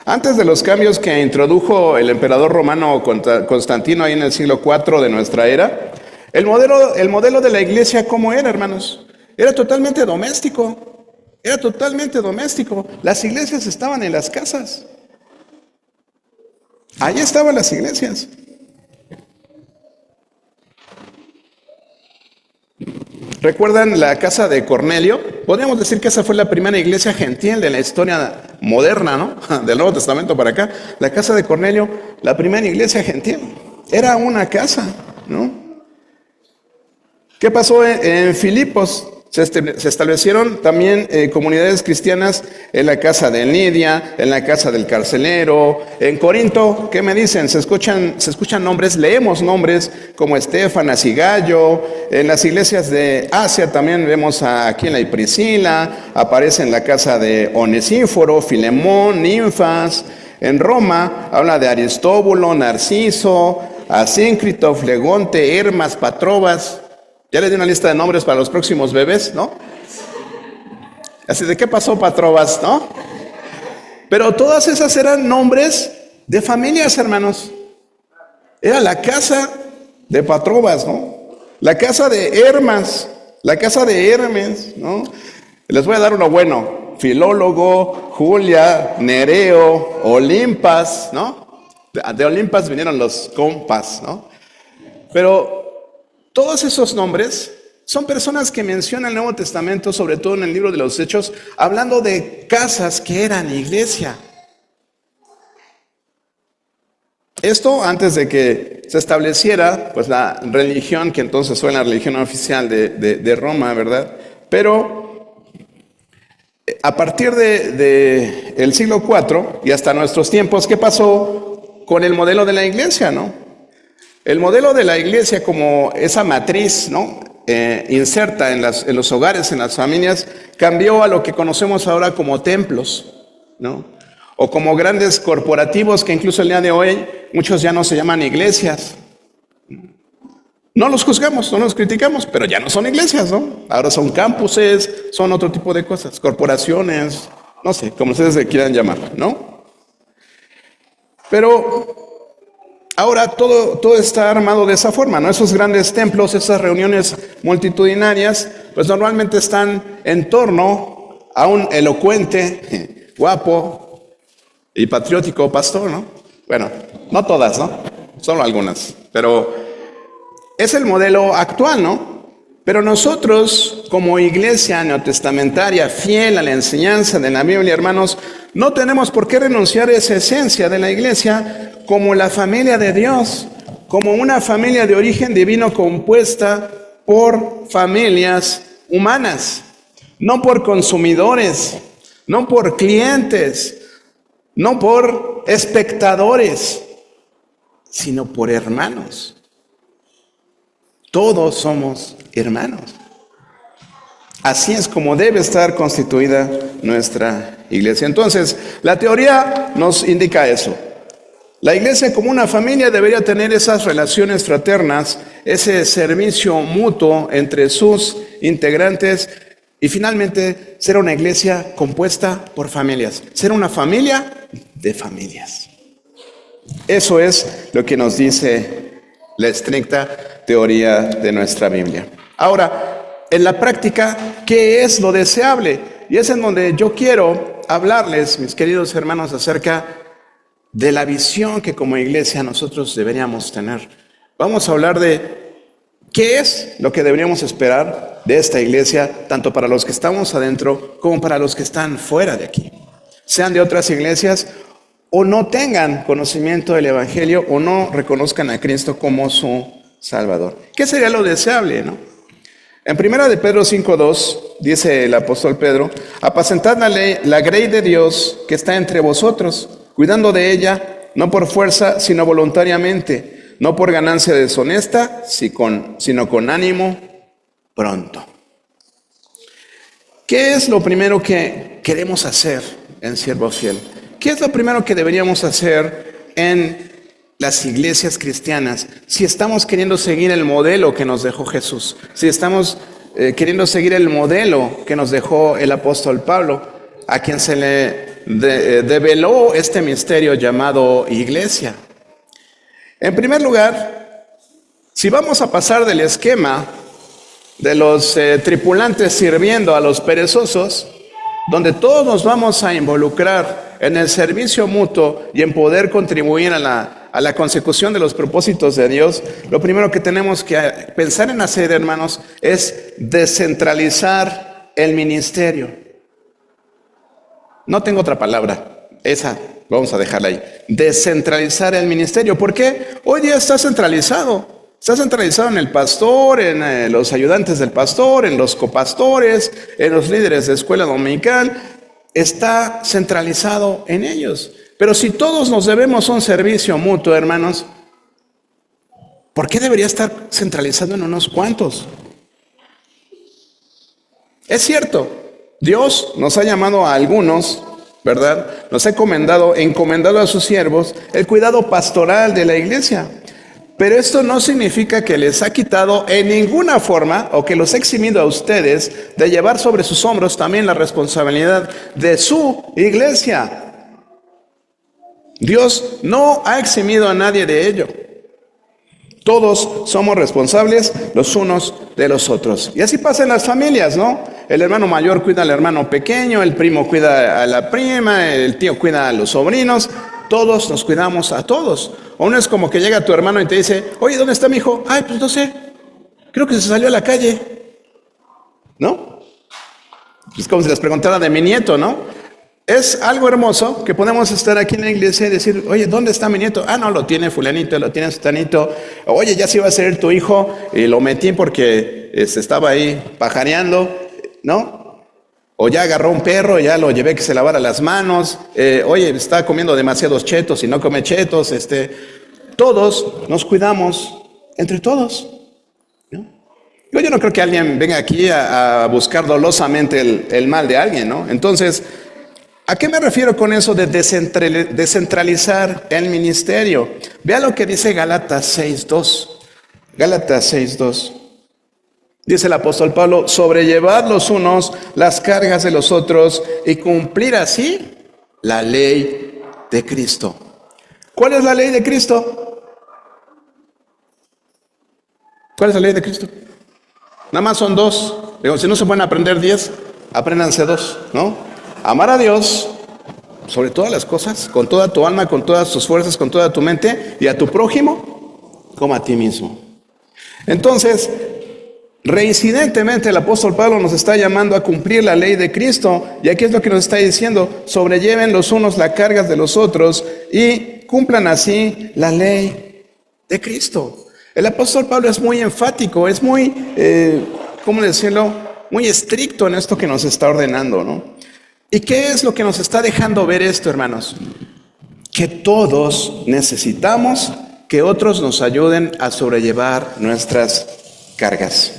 Antes de los cambios que introdujo el emperador romano Constantino ahí en el siglo IV de nuestra era, el modelo de la iglesia, ¿cómo era, hermanos? Era totalmente doméstico. Era totalmente doméstico. Las iglesias estaban en las casas. Ahí estaban las iglesias. ¿Recuerdan la casa de Cornelio? Podríamos decir que esa fue la primera iglesia gentil de la historia moderna, ¿no? Del Nuevo Testamento para acá. La casa de Cornelio, la primera iglesia gentil. Era una casa, ¿no? ¿Qué pasó en Filipos? Se establecieron también comunidades cristianas en la casa de Lidia, en la casa del carcelero. En Corinto, ¿qué me dicen? Se escuchan nombres, leemos nombres como Estefanas y Gallo. En las iglesias de Asia también vemos a Aquila y Priscila. Aparece en la casa de Onesíforo, Filemón, Ninfas. En Roma habla de Aristóbulo, Narciso, Asíncrito, Flegonte, Hermas, Patrobas. Ya le di una lista de nombres para los próximos bebés, ¿no? Así de qué pasó, Patrobas, ¿no? Pero todas esas eran nombres de familias, hermanos. Era la casa de Patrobas, ¿no? La casa de Hermas, la casa de Hermes, ¿no? Les voy a dar uno bueno. Filólogo, Julia, Nereo, Olimpas, ¿no? De Olimpas vinieron los compas, ¿no? Pero todos esos nombres son personas que menciona el Nuevo Testamento, sobre todo en el libro de los Hechos, hablando de casas que eran iglesia. Esto antes de que se estableciera pues la religión, que entonces fue la religión oficial de Roma, ¿verdad? Pero a partir del siglo IV y hasta nuestros tiempos, ¿qué pasó con el modelo de la iglesia, no? El modelo de la iglesia como esa matriz, ¿no? Inserta en los hogares, en las familias, cambió a lo que conocemos ahora como templos, ¿no? O como grandes corporativos que incluso el día de hoy muchos ya no se llaman iglesias. No los juzgamos, no los criticamos, pero ya no son iglesias, ¿no? Ahora son campuses, son otro tipo de cosas, corporaciones, no sé, como ustedes le quieran llamar, ¿no? Pero ahora todo está armado de esa forma, ¿no? Esos grandes templos, esas reuniones multitudinarias, pues normalmente están en torno a un elocuente, guapo y patriótico pastor, ¿no? Bueno, no todas, ¿no? Solo algunas, pero es el modelo actual, ¿no? Pero nosotros, como iglesia neotestamentaria, fiel a la enseñanza de la Biblia, hermanos, no tenemos por qué renunciar a esa esencia de la iglesia como la familia de Dios, como una familia de origen divino compuesta por familias humanas, no por consumidores, no por clientes, no por espectadores, sino por hermanos. Todos somos hermanos. Así es como debe estar constituida nuestra iglesia. Entonces, la teoría nos indica eso. La iglesia como una familia debería tener esas relaciones fraternas, ese servicio mutuo entre sus integrantes y finalmente ser una iglesia compuesta por familias. Ser una familia de familias. Eso es lo que nos dice la estricta teoría de nuestra Biblia. Ahora, en la práctica, ¿qué es lo deseable? Y es en donde yo quiero hablarles, mis queridos hermanos, acerca de la visión que como iglesia nosotros deberíamos tener. Vamos a hablar de qué es lo que deberíamos esperar de esta iglesia, tanto para los que estamos adentro como para los que están fuera de aquí. Sean de otras iglesias o no tengan conocimiento del Evangelio o no reconozcan a Cristo como su Salvador. ¿Qué sería lo deseable, no? En 1 de Pedro 5:2 dice el apóstol Pedro: apacentad la grey de Dios que está entre vosotros, cuidando de ella, no por fuerza, sino voluntariamente, no por ganancia deshonesta, sino con ánimo pronto. ¿Qué es lo primero que queremos hacer en Siervo Fiel? ¿Qué es lo primero que deberíamos hacer en las iglesias cristianas si estamos queriendo seguir el modelo que nos dejó Jesús? Si estamos queriendo seguir el modelo que nos dejó el apóstol Pablo, a quien se le develó este misterio llamado iglesia. En primer lugar, si vamos a pasar del esquema de los tripulantes sirviendo a los perezosos, donde todos nos vamos a involucrar en el servicio mutuo y en poder contribuir a la consecución de los propósitos de Dios, lo primero que tenemos que pensar en hacer, hermanos, es descentralizar el ministerio. No tengo otra palabra, esa vamos a dejarla ahí. Descentralizar el ministerio. ¿Por qué? Hoy día está centralizado. Está centralizado en el pastor, en los ayudantes del pastor, en los copastores, en los líderes de escuela dominical. Está centralizado en ellos. Pero si todos nos debemos un servicio mutuo, hermanos, ¿por qué debería estar centralizado en unos cuantos? Es cierto, Dios nos ha llamado a algunos, ¿verdad? Nos ha encomendado a sus siervos el cuidado pastoral de la iglesia. Pero esto no significa que les ha quitado en ninguna forma o que los ha eximido a ustedes de llevar sobre sus hombros también la responsabilidad de su iglesia. Dios no ha eximido a nadie de ello. Todos somos responsables los unos de los otros. Y así pasa en las familias, ¿no? El hermano mayor cuida al hermano pequeño, el primo cuida a la prima, el tío cuida a los sobrinos. Todos nos cuidamos a todos. O no es como que llega tu hermano y te dice: oye, ¿dónde está mi hijo? Ay, pues no sé, creo que se salió a la calle, ¿no? Es como si les preguntara de mi nieto, ¿no? Es algo hermoso que podemos estar aquí en la iglesia y decir: oye, ¿dónde está mi nieto? Ah, no, lo tiene fulanito, lo tiene sutanito. Oye, ya se iba a ser tu hijo y lo metí porque estaba ahí pajareando, ¿no? O ya agarró un perro, ya lo llevé que se lavara las manos. Oye, está comiendo demasiados chetos y no come chetos. Todos nos cuidamos entre todos, ¿no? Yo no creo que alguien venga aquí a buscar dolosamente el mal de alguien, ¿no? Entonces, ¿a qué me refiero con eso de descentralizar el ministerio? Vea lo que dice Gálatas 6:2. Gálatas 6:2. Dice el apóstol Pablo: sobrellevad los unos las cargas de los otros y cumplir así la ley de Cristo. ¿Cuál es la ley de Cristo? ¿Cuál es la ley de Cristo? Nada más son dos. Digo, si no se pueden aprender 10, apréndanse 2, ¿no? Amar a Dios sobre todas las cosas, con toda tu alma, con todas tus fuerzas, con toda tu mente, y a tu prójimo como a ti mismo. Entonces, reincidentemente el apóstol Pablo nos está llamando a cumplir la ley de Cristo, y aquí es lo que nos está diciendo: sobrelleven los unos las cargas de los otros y cumplan así la ley de Cristo. El apóstol Pablo es muy enfático, es muy, ¿cómo decirlo?, muy estricto en esto que nos está ordenando, ¿no? ¿Y qué es lo que nos está dejando ver esto, hermanos? Que todos necesitamos que otros nos ayuden a sobrellevar nuestras cargas.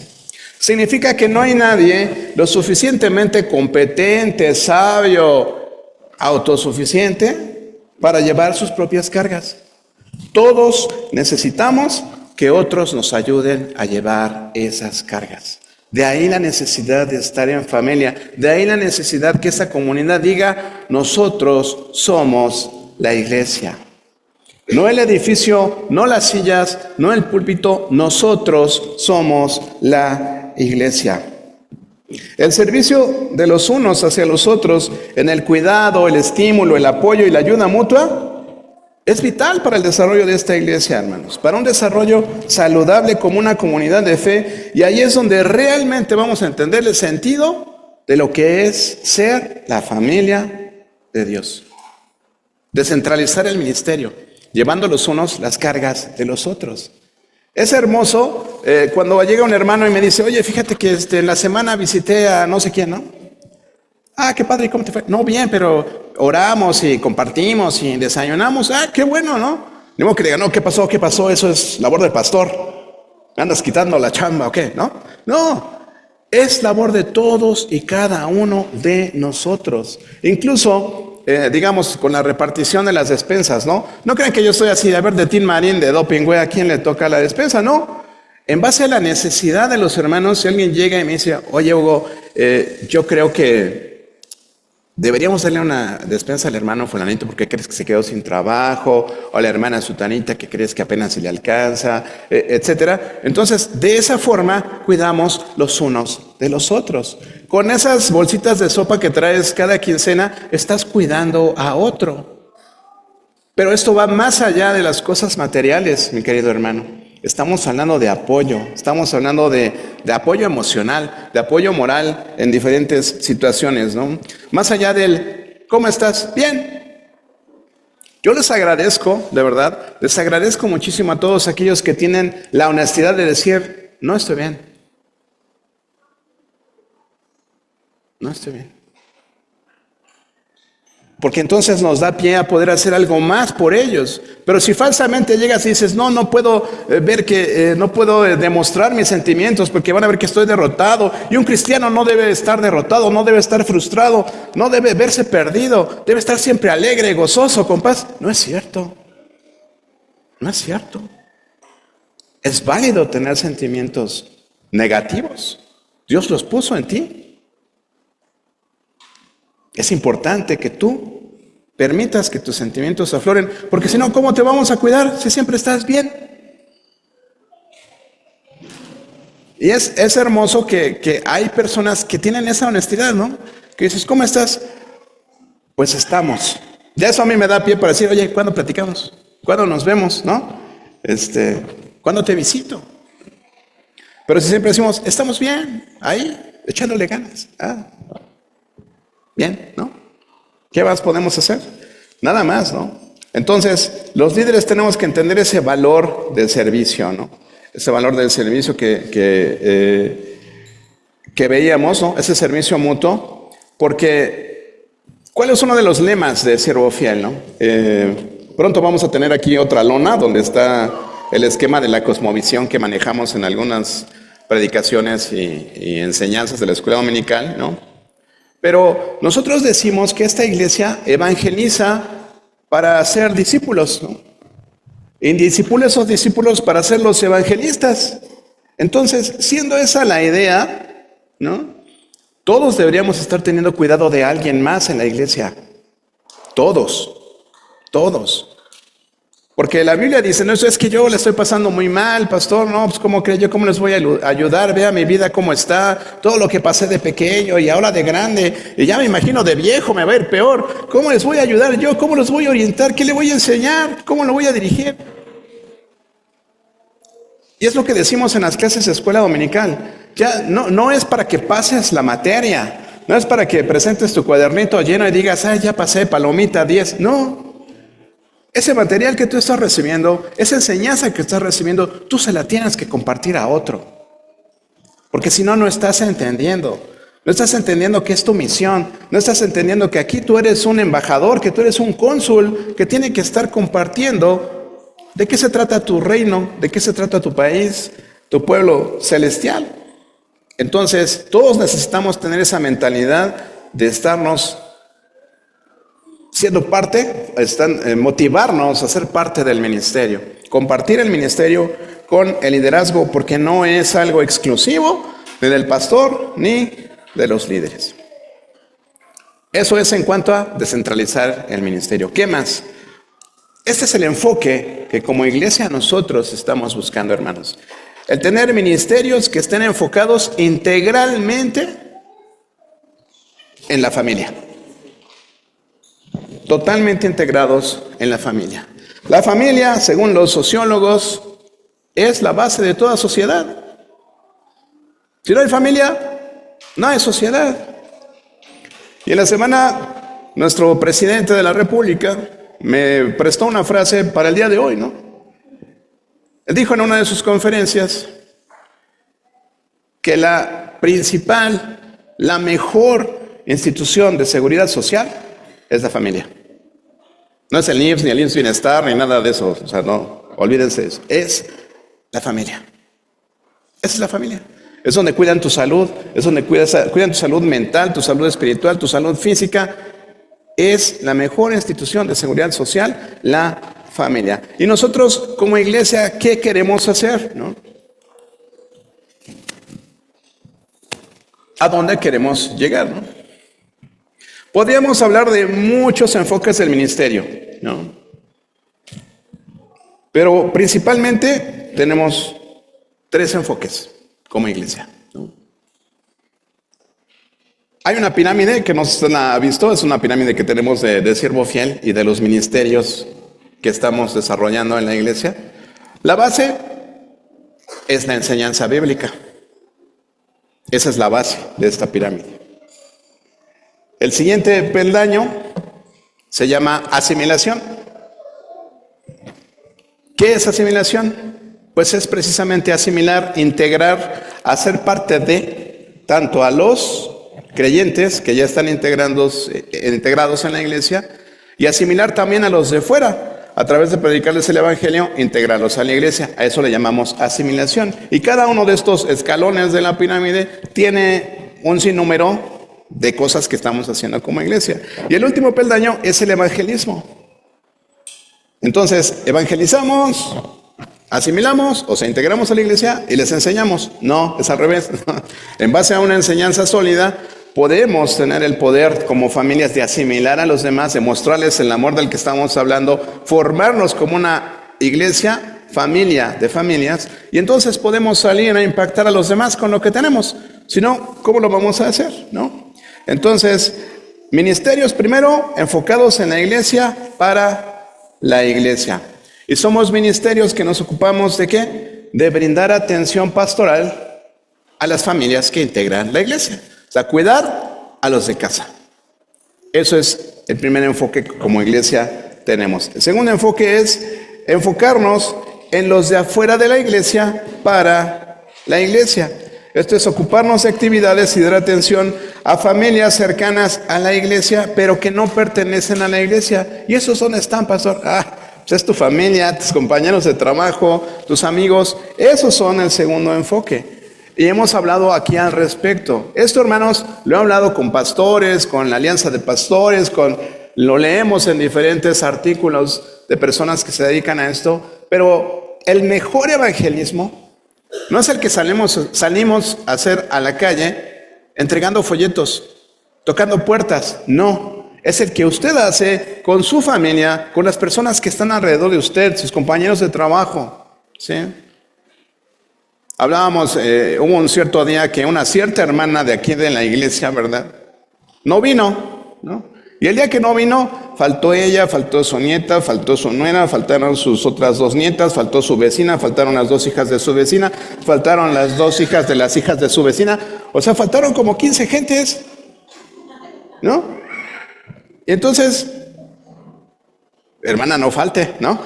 Significa que no hay nadie lo suficientemente competente, sabio, autosuficiente para llevar sus propias cargas. Todos necesitamos que otros nos ayuden a llevar esas cargas. De ahí la necesidad de estar en familia, de ahí la necesidad que esa comunidad diga: nosotros somos la iglesia. No el edificio, no las sillas, no el púlpito, nosotros somos la iglesia. El servicio de los unos hacia los otros en el cuidado, el estímulo, el apoyo y la ayuda mutua es vital para el desarrollo de esta iglesia, hermanos, para un desarrollo saludable como una comunidad de fe, y ahí es donde realmente vamos a entender el sentido de lo que es ser la familia de Dios. Descentralizar el ministerio, llevando los unos las cargas de los otros. Es hermoso cuando llega un hermano y me dice, oye, fíjate que en la semana visité a no sé quién, ¿no? Ah, qué padre, ¿cómo te fue? No, bien, pero oramos y compartimos y desayunamos. Ah, qué bueno, ¿no? Ni modo que diga, no, ¿qué pasó? ¿Qué pasó? Eso es labor del pastor. ¿Me andas quitando la chamba o qué? ¿No? No, es labor de todos y cada uno de nosotros. Incluso, digamos, con la repartición de las despensas, ¿no? No crean que yo estoy así, a ver, de Tin Marín, de Doping, güey, ¿a quién le toca la despensa? No. En base a la necesidad de los hermanos, si alguien llega y me dice, oye, Hugo, yo creo que deberíamos darle una despensa al hermano fulanito porque crees que se quedó sin trabajo, o a la hermana sutanita que crees que apenas se le alcanza, etcétera. Entonces, de esa forma, cuidamos los unos de los otros. Con esas bolsitas de sopa que traes cada quincena, estás cuidando a otro. Pero esto va más allá de las cosas materiales, mi querido hermano. Estamos hablando de apoyo, estamos hablando de apoyo emocional, de apoyo moral en diferentes situaciones, ¿no? Más allá del, ¿cómo estás? Bien. Yo les agradezco, de verdad, les agradezco muchísimo a todos aquellos que tienen la honestidad de decir, no estoy bien. No estoy bien. Porque entonces nos da pie a poder hacer algo más por ellos. Pero si falsamente llegas y dices, no puedo ver que, no puedo demostrar mis sentimientos porque van a ver que estoy derrotado. Y un cristiano no debe estar derrotado, no debe estar frustrado, no debe verse perdido, debe estar siempre alegre, gozoso, con paz. No es cierto. No es cierto. Es válido tener sentimientos negativos. Dios los puso en ti. Es importante que tú permitas que tus sentimientos afloren, porque si no, ¿cómo te vamos a cuidar si siempre estás bien? Y es hermoso que hay personas que tienen esa honestidad, ¿no? Que dices, ¿cómo estás? Pues estamos. Ya eso a mí me da pie para decir, oye, ¿cuándo platicamos? ¿Cuándo nos vemos? ¿No? ¿Cuándo te visito? Pero si siempre decimos, estamos bien, ahí, echándole ganas. Bien, ¿no? ¿Qué más podemos hacer? Nada más, ¿no? Entonces, los líderes tenemos que entender ese valor del servicio, ¿no? Ese valor del servicio que veíamos, ¿no? Ese servicio mutuo, porque ¿cuál es uno de los lemas de Siervo Fiel, ¿no? Pronto vamos a tener aquí otra lona donde está el esquema de la cosmovisión que manejamos en algunas predicaciones y enseñanzas de la escuela dominical, ¿no? Pero nosotros decimos que esta iglesia evangeliza para ser discípulos, ¿no? Y disipula a esos discípulos para ser los evangelistas. Entonces, siendo esa la idea, ¿no? Todos deberíamos estar teniendo cuidado de alguien más en la iglesia. Todos. Porque la Biblia dice, no, eso es que yo le estoy pasando muy mal, pastor, no, pues ¿cómo cree yo? ¿Cómo les voy a ayudar? Vea mi vida cómo está, todo lo que pasé de pequeño y ahora de grande, y ya me imagino de viejo me va a ir peor. ¿Cómo les voy a ayudar yo? ¿Cómo los voy a orientar? ¿Qué le voy a enseñar? ¿Cómo lo voy a dirigir? Y es lo que decimos en las clases de escuela dominical. Ya no es para que pases la materia, no es para que presentes tu cuadernito lleno y digas, ya pasé, palomita, 10. No. Ese material que tú estás recibiendo, esa enseñanza que estás recibiendo, tú se la tienes que compartir a otro. Porque si no, no estás entendiendo. No estás entendiendo que es tu misión. No estás entendiendo que aquí tú eres un embajador, que tú eres un cónsul, que tiene que estar compartiendo de qué se trata tu reino, de qué se trata tu país, tu pueblo celestial. Entonces, todos necesitamos tener esa mentalidad de estarnos siendo parte, motivarnos a ser parte del ministerio, compartir el ministerio con el liderazgo, porque no es algo exclusivo ni del pastor ni de los líderes. Eso es en cuanto a descentralizar el ministerio. ¿Qué más? Este es el enfoque que como iglesia nosotros estamos buscando, hermanos. El tener ministerios que estén enfocados integralmente en la familia. Totalmente integrados en la familia. La familia, según los sociólogos, es la base de toda sociedad. Si no hay familia, no hay sociedad. Y en la semana, nuestro presidente de la República me prestó una frase para el día de hoy, ¿no? Él dijo en una de sus conferencias, que la principal, la mejor institución de seguridad social es la familia. No es el IMSS, ni el IMSS Bienestar, ni nada de eso. O sea, no, olvídense de eso. Es la familia. Esa es la familia. Es donde cuidan tu salud, es donde cuidan tu salud mental, tu salud espiritual, tu salud física. Es la mejor institución de seguridad social, la familia. Y nosotros como iglesia, ¿qué queremos hacer? ¿No? ¿A dónde queremos llegar? ¿No? Podríamos hablar de muchos enfoques del ministerio, ¿no? Pero principalmente tenemos 3 enfoques como iglesia, ¿no? Hay una pirámide que no se la ha visto, es una pirámide que tenemos de siervo fiel y de los ministerios que estamos desarrollando en la iglesia. La base es la enseñanza bíblica. Esa es la base de esta pirámide. El siguiente peldaño se llama asimilación. ¿Qué es asimilación? Pues es precisamente asimilar, integrar, hacer parte de tanto a los creyentes que ya están integrados en la iglesia y asimilar también a los de fuera, a través de predicarles el evangelio, integrarlos a la iglesia. A eso le llamamos asimilación. Y cada uno de estos escalones de la pirámide tiene un sinnúmero de cosas que estamos haciendo como iglesia. Y el último peldaño es el evangelismo. Entonces, evangelizamos, asimilamos, o sea, integramos a la iglesia y les enseñamos. No, es al revés. En base a una enseñanza sólida, podemos tener el poder como familias de asimilar a los demás, de mostrarles el amor del que estamos hablando, formarnos como una iglesia, familia de familias, y entonces podemos salir a impactar a los demás con lo que tenemos. Si no, ¿cómo lo vamos a hacer? ¿No? Entonces, ministerios primero enfocados en la iglesia para la iglesia. Y somos ministerios que nos ocupamos ¿de qué? De brindar atención pastoral a las familias que integran la iglesia. O sea, cuidar a los de casa. Eso es el primer enfoque que como iglesia tenemos. El segundo enfoque es enfocarnos en los de afuera de la iglesia para la iglesia. Esto es ocuparnos de actividades y dar atención a familias cercanas a la iglesia, pero que no pertenecen a la iglesia. ¿Y esos dónde están, pastor? Pues es tu familia, tus compañeros de trabajo, tus amigos. Esos son el segundo enfoque. Y hemos hablado aquí al respecto. Esto, hermanos, lo he hablado con pastores, con la Alianza de Pastores, lo leemos en diferentes artículos de personas que se dedican a esto. Pero el mejor evangelismo no es el que salimos a hacer a la calle entregando folletos, tocando puertas. No, es el que usted hace con su familia, con las personas que están alrededor de usted, sus compañeros de trabajo, ¿sí? Hablábamos, hubo un cierto día que una cierta hermana de aquí de la iglesia, ¿verdad? No vino, ¿no? Y el día que no vino, faltó ella, faltó su nieta, faltó su nuera, faltaron sus otras 2 nietas, faltó su vecina, faltaron las 2 hijas de su vecina, faltaron las 2 hijas de las hijas de su vecina. O sea, faltaron como 15 gentes, ¿no? Y entonces, hermana, no falte, ¿no?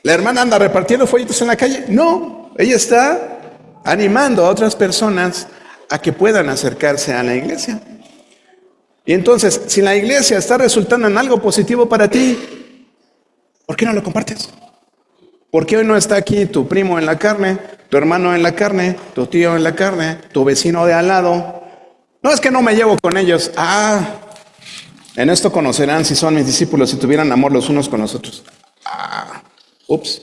¿La hermana anda repartiendo folletos en la calle? No, ella está animando a otras personas a que puedan acercarse a la iglesia. Y entonces, si la iglesia está resultando en algo positivo para ti, ¿por qué no lo compartes? ¿Por qué hoy no está aquí tu primo en la carne, tu hermano en la carne, tu tío en la carne, tu vecino de al lado? No, es que no me llevo con ellos. En esto conocerán si son mis discípulos, si tuvieran amor los unos con los otros. Ups.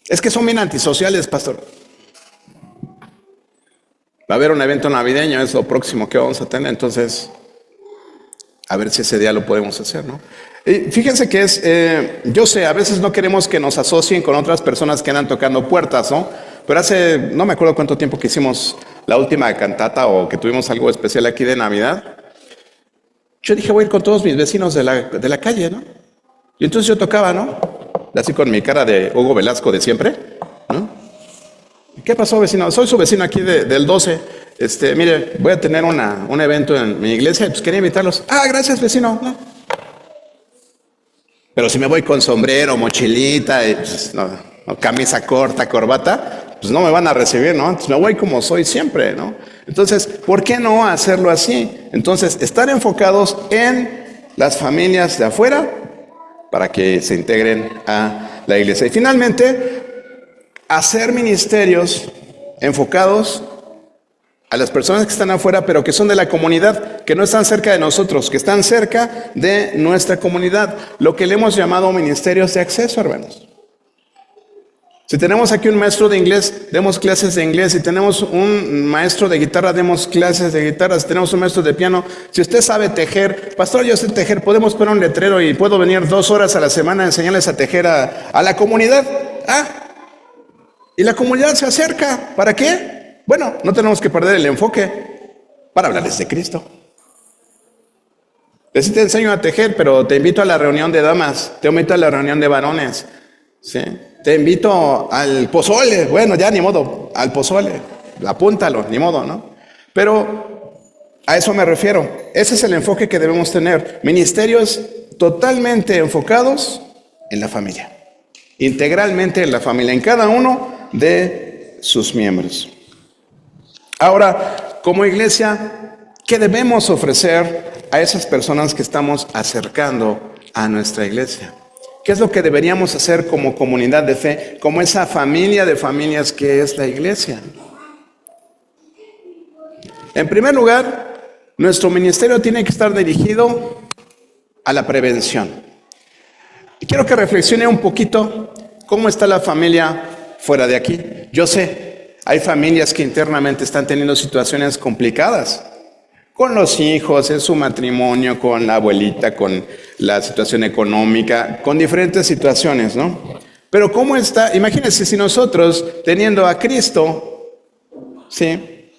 Es que son bien antisociales, pastor. Va a haber un evento navideño, es lo próximo que vamos a tener, entonces a ver si ese día lo podemos hacer, ¿no? Y fíjense que yo sé, a veces no queremos que nos asocien con otras personas que andan tocando puertas, ¿no? Pero no me acuerdo cuánto tiempo que hicimos la última cantata o que tuvimos algo especial aquí de Navidad. Yo dije, voy a ir con todos mis vecinos de la calle, ¿no? Y entonces yo tocaba, ¿no? Así con mi cara de Hugo Velasco de siempre, ¿no? ¿Qué pasó, vecino? Soy su vecino aquí del 12. Mire, voy a tener un evento en mi iglesia, pues quería invitarlos. Gracias, vecino. No. Pero si me voy con sombrero, mochilita, pues, no. ¿no? Camisa corta, corbata, pues no me van a recibir, ¿no? Entonces me voy como soy siempre, ¿no? Entonces, ¿por qué no hacerlo así? Entonces, estar enfocados en las familias de afuera para que se integren a la iglesia. Y finalmente, hacer ministerios enfocados a las personas que están afuera, pero que son de la comunidad, que no están cerca de nosotros, que están cerca de nuestra comunidad. Lo que le hemos llamado ministerios de acceso, hermanos. Si tenemos aquí un maestro de inglés, demos clases de inglés. Si tenemos un maestro de guitarra, demos clases de guitarra. Si tenemos un maestro de piano, si usted sabe tejer, pastor, yo sé tejer, podemos poner un letrero y puedo venir 2 horas a la semana a enseñarles a tejer a la comunidad. Y la comunidad se acerca. ¿Para qué? Bueno, no tenemos que perder el enfoque para hablarles de Cristo. Sí te enseño a tejer, pero te invito a la reunión de damas, te invito a la reunión de varones, ¿sí? Te invito al pozole, bueno, ya ni modo, al pozole, apúntalo, ni modo, ¿no? Pero a eso me refiero, ese es el enfoque que debemos tener, ministerios totalmente enfocados en la familia, integralmente en la familia, en cada uno de sus miembros. Ahora, como iglesia, ¿qué debemos ofrecer a esas personas que estamos acercando a nuestra iglesia? ¿Qué es lo que deberíamos hacer como comunidad de fe, como esa familia de familias que es la iglesia? En primer lugar, nuestro ministerio tiene que estar dirigido a la prevención. Y quiero que reflexione un poquito cómo está la familia fuera de aquí. Yo sé, hay familias que internamente están teniendo situaciones complicadas con los hijos, en su matrimonio, con la abuelita, con la situación económica, con diferentes situaciones, ¿no? Pero ¿cómo está? Imagínense si nosotros, teniendo a Cristo, ¿sí?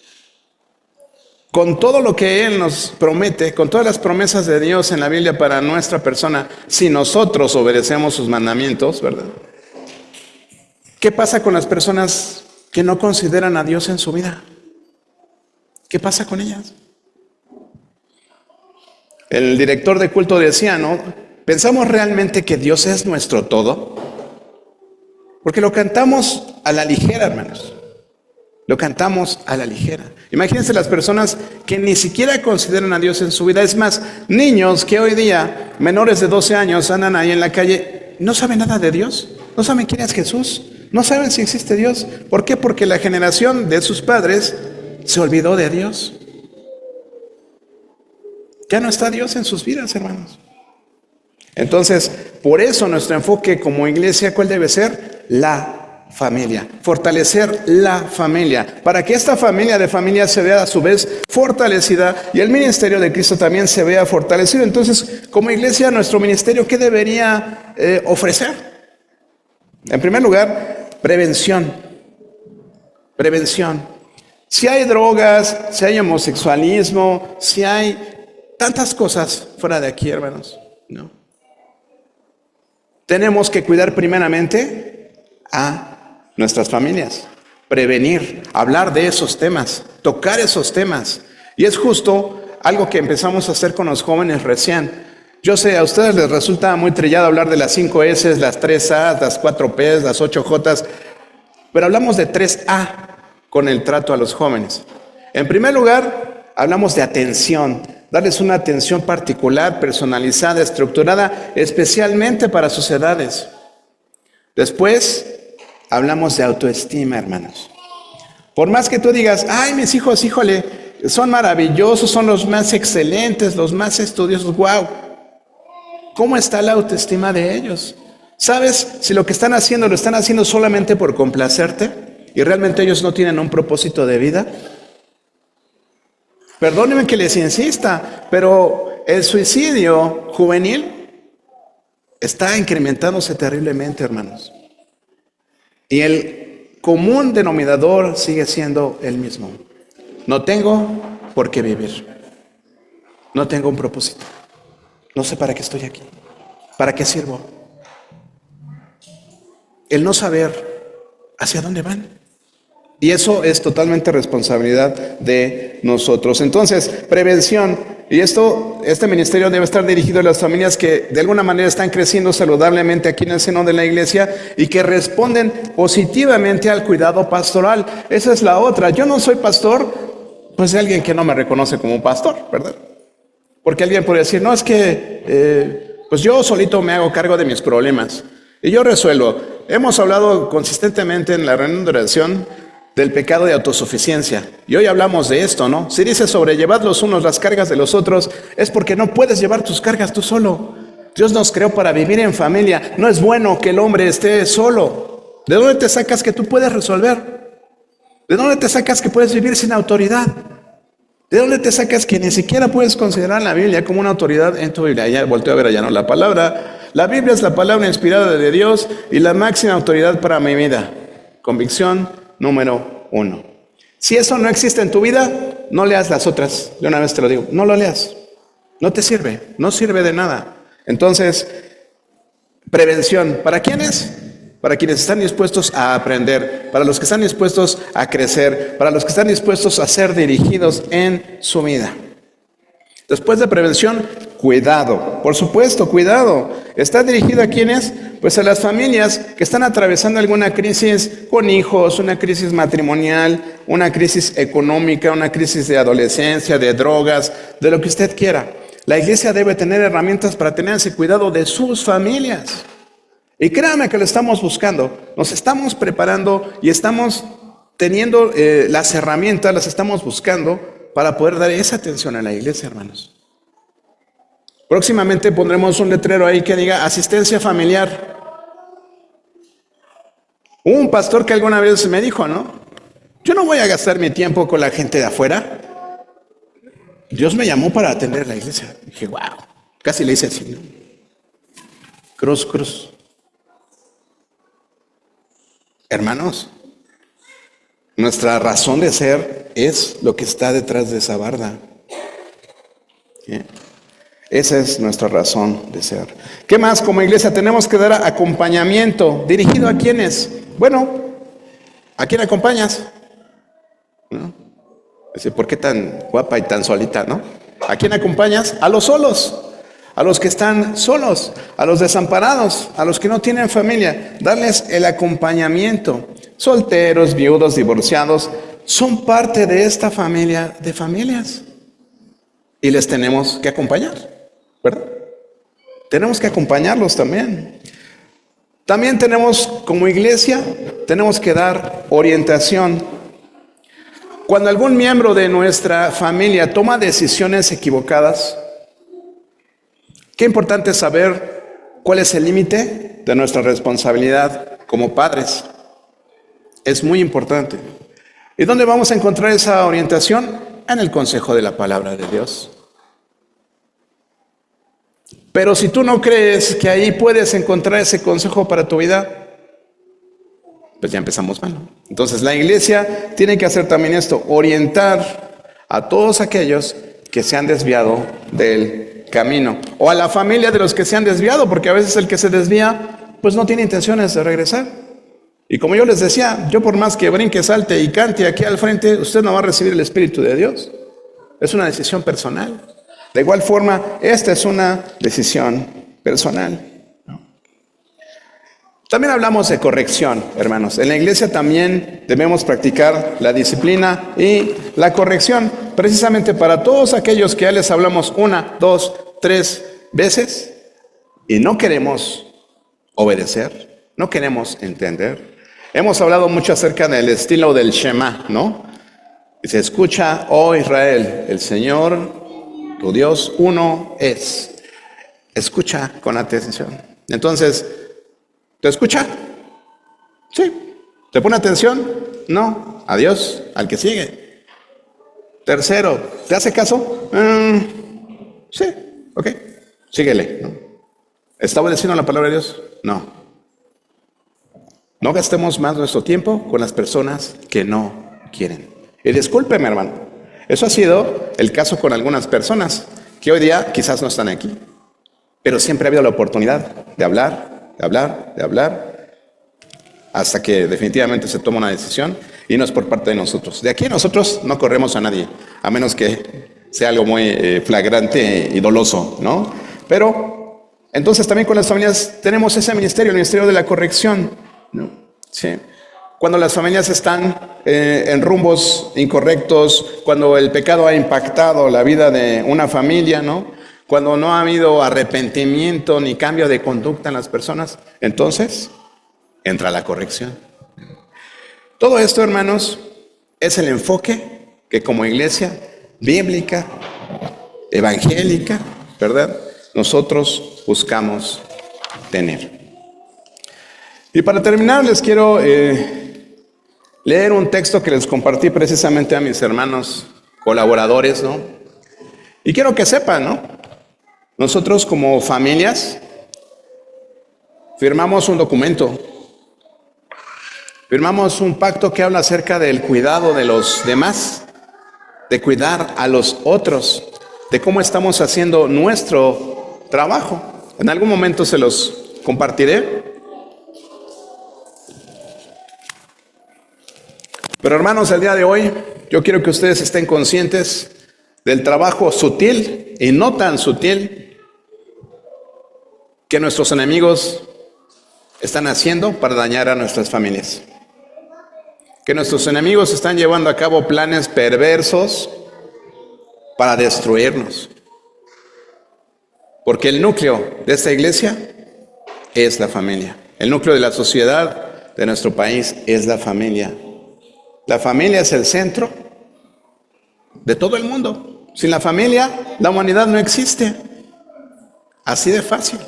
Con todo lo que Él nos promete, con todas las promesas de Dios en la Biblia para nuestra persona, si nosotros obedecemos sus mandamientos, ¿verdad? ¿Qué pasa con las personas que no consideran a Dios en su vida? ¿Qué pasa con ellas? El director de culto decía, ¿no? ¿Pensamos realmente que Dios es nuestro todo? Porque lo cantamos a la ligera, hermanos. Lo cantamos a la ligera. Imagínense las personas que ni siquiera consideran a Dios en su vida. Es más, niños que hoy día, menores de 12 años, andan ahí en la calle, no saben nada de Dios, no saben quién es Jesús, no saben si existe Dios. ¿Por qué? Porque la generación de sus padres se olvidó de Dios. Ya no está Dios en sus vidas, hermanos. Entonces, por eso nuestro enfoque como iglesia, ¿cuál debe ser? La familia. Fortalecer la familia. Para que esta familia de familias se vea a su vez fortalecida y el ministerio de Cristo también se vea fortalecido. Entonces, como iglesia, nuestro ministerio, ¿qué debería ofrecer? En primer lugar, prevención. Prevención. Si hay drogas, si hay homosexualismo, si hay tantas cosas fuera de aquí, hermanos, ¿no? Tenemos que cuidar primeramente a nuestras familias, prevenir, hablar de esos temas, tocar esos temas. Y es justo algo que empezamos a hacer con los jóvenes recién. Yo sé, a ustedes les resulta muy trillado hablar de las 5 S, las 3 A, las 4 P, las 8 J, pero hablamos de 3A con el trato a los jóvenes. En primer lugar, hablamos de atención, darles una atención particular, personalizada, estructurada, especialmente para sus edades. Después, hablamos de autoestima, hermanos. Por más que tú digas, ay, mis hijos, híjole, son maravillosos, son los más excelentes, los más estudiosos, wow. ¿Cómo está la autoestima de ellos? ¿Sabes si lo que están haciendo lo están haciendo solamente por complacerte y realmente ellos no tienen un propósito de vida? Perdónenme que les insista, pero el suicidio juvenil está incrementándose terriblemente, hermanos. Y el común denominador sigue siendo el mismo. No tengo por qué vivir. No tengo un propósito. No sé para qué estoy aquí. ¿Para qué sirvo? El no saber hacia dónde van. Y eso es totalmente responsabilidad de nosotros. Entonces, prevención. Y este ministerio debe estar dirigido a las familias que de alguna manera están creciendo saludablemente aquí en el seno de la iglesia y que responden positivamente al cuidado pastoral. Esa es la otra. Yo no soy pastor, pues de alguien que no me reconoce como un pastor, ¿verdad? Porque alguien puede decir, no, es que pues yo solito me hago cargo de mis problemas y yo resuelvo. Hemos hablado consistentemente en la reunión de oración del pecado de autosuficiencia. Y hoy hablamos de esto, ¿no? Si dice sobrellevad los unos las cargas de los otros, es porque no puedes llevar tus cargas tú solo. Dios nos creó para vivir en familia. No es bueno que el hombre esté solo. ¿De dónde te sacas que tú puedes resolver? ¿De dónde te sacas que puedes vivir sin autoridad? ¿De dónde te sacas que ni siquiera puedes considerar la Biblia como una autoridad en tu Biblia? Ya volteo a ver allá, ¿no? La palabra. La Biblia es la palabra inspirada de Dios y la máxima autoridad para mi vida. Convicción número 1. Si eso no existe en tu vida, no leas las otras. De una vez te lo digo, no lo leas. No te sirve, no sirve de nada. Entonces, prevención. ¿Para quiénes? Para quienes están dispuestos a aprender, para los que están dispuestos a crecer, para los que están dispuestos a ser dirigidos en su vida. Después de prevención, cuidado. Por supuesto, cuidado. ¿Está dirigido a quiénes? Pues a las familias que están atravesando alguna crisis con hijos, una crisis matrimonial, una crisis económica, una crisis de adolescencia, de drogas, de lo que usted quiera. La iglesia debe tener herramientas para tener ese cuidado de sus familias. Y créame que lo estamos buscando. Nos estamos preparando y estamos teniendo las herramientas, las estamos buscando para poder dar esa atención a la iglesia, hermanos. Próximamente pondremos un letrero ahí que diga asistencia familiar. Hubo un pastor que alguna vez me dijo, ¿no? Yo no voy a gastar mi tiempo con la gente de afuera. Dios me llamó para atender la iglesia. Dije, wow. Casi le hice así, ¿no? Cruz, cruz. Hermanos, nuestra razón de ser es lo que está detrás de esa barda. ¿Sí? Esa es nuestra razón de ser. ¿Qué más? Como iglesia tenemos que dar acompañamiento. ¿Dirigido a quiénes? Bueno, ¿a quién acompañas? ¿No? Dice, ¿por qué tan guapa y tan solita, no? ¿A quién acompañas? A los solos, a los que están solos, a los desamparados, a los que no tienen familia. Darles el acompañamiento. Solteros, viudos, divorciados, son parte de esta familia de familias. Y les tenemos que acompañar, ¿verdad? Tenemos que acompañarlos también. También tenemos, como iglesia, tenemos que dar orientación. Cuando algún miembro de nuestra familia toma decisiones equivocadas, qué importante saber cuál es el límite de nuestra responsabilidad como padres. Es muy importante. ¿Y dónde vamos a encontrar esa orientación? En el consejo de la palabra de Dios. Pero si tú no crees que ahí puedes encontrar ese consejo para tu vida, pues ya empezamos mal. Entonces la iglesia tiene que hacer también esto, orientar a todos aquellos que se han desviado del camino. O a la familia de los que se han desviado, porque a veces el que se desvía, pues no tiene intenciones de regresar. Y como yo les decía, yo por más que brinque, salte y cante aquí al frente, usted no va a recibir el Espíritu de Dios. Es una decisión personal. De igual forma, esta es una decisión personal. También hablamos de corrección, hermanos. En la iglesia también debemos practicar la disciplina y la corrección, precisamente para todos aquellos que ya les hablamos 1, 2, 3 veces y no queremos obedecer, no queremos entender. Hemos hablado mucho acerca del estilo del Shema, ¿no? Y se escucha, oh Israel, el Señor, tu Dios, uno es. Escucha con atención. Entonces, ¿te escucha? Sí. ¿Te pone atención? No. Adiós, al que sigue. Tercero, ¿te hace caso? Sí, ok. Síguele, ¿no? ¿Está obedeciendo la palabra de Dios? No. No gastemos más nuestro tiempo con las personas que no quieren. Y discúlpeme, hermano, eso ha sido el caso con algunas personas que hoy día quizás no están aquí, pero siempre ha habido la oportunidad de hablar, hasta que definitivamente se toma una decisión y no es por parte de nosotros. De aquí nosotros no corremos a nadie, a menos que sea algo muy flagrante y doloso, ¿no? Pero entonces también con las familias tenemos ese ministerio, el ministerio de la corrección, ¿no? Sí. Cuando las familias están en rumbos incorrectos, cuando el pecado ha impactado la vida de una familia, ¿no? Cuando no ha habido arrepentimiento ni cambio de conducta en las personas, entonces entra la corrección. Todo esto, hermanos, es el enfoque que como iglesia bíblica, evangélica, ¿verdad?, nosotros buscamos tener. Y para terminar les quiero leer un texto que les compartí precisamente a mis hermanos colaboradores, ¿no? Y quiero que sepan, ¿no? Nosotros como familias firmamos un documento, firmamos un pacto que habla acerca del cuidado de los demás, de cuidar a los otros, de cómo estamos haciendo nuestro trabajo. En algún momento se los compartiré. Pero hermanos, el día de hoy yo quiero que ustedes estén conscientes del trabajo sutil y no tan sutil que nuestros enemigos están haciendo para dañar a nuestras familias. Que nuestros enemigos están llevando a cabo planes perversos para destruirnos. Porque el núcleo de esta iglesia es la familia. El núcleo de la sociedad de nuestro país es la familia. La familia es el centro de todo el mundo. Sin la familia, la humanidad no existe. Así de fácil.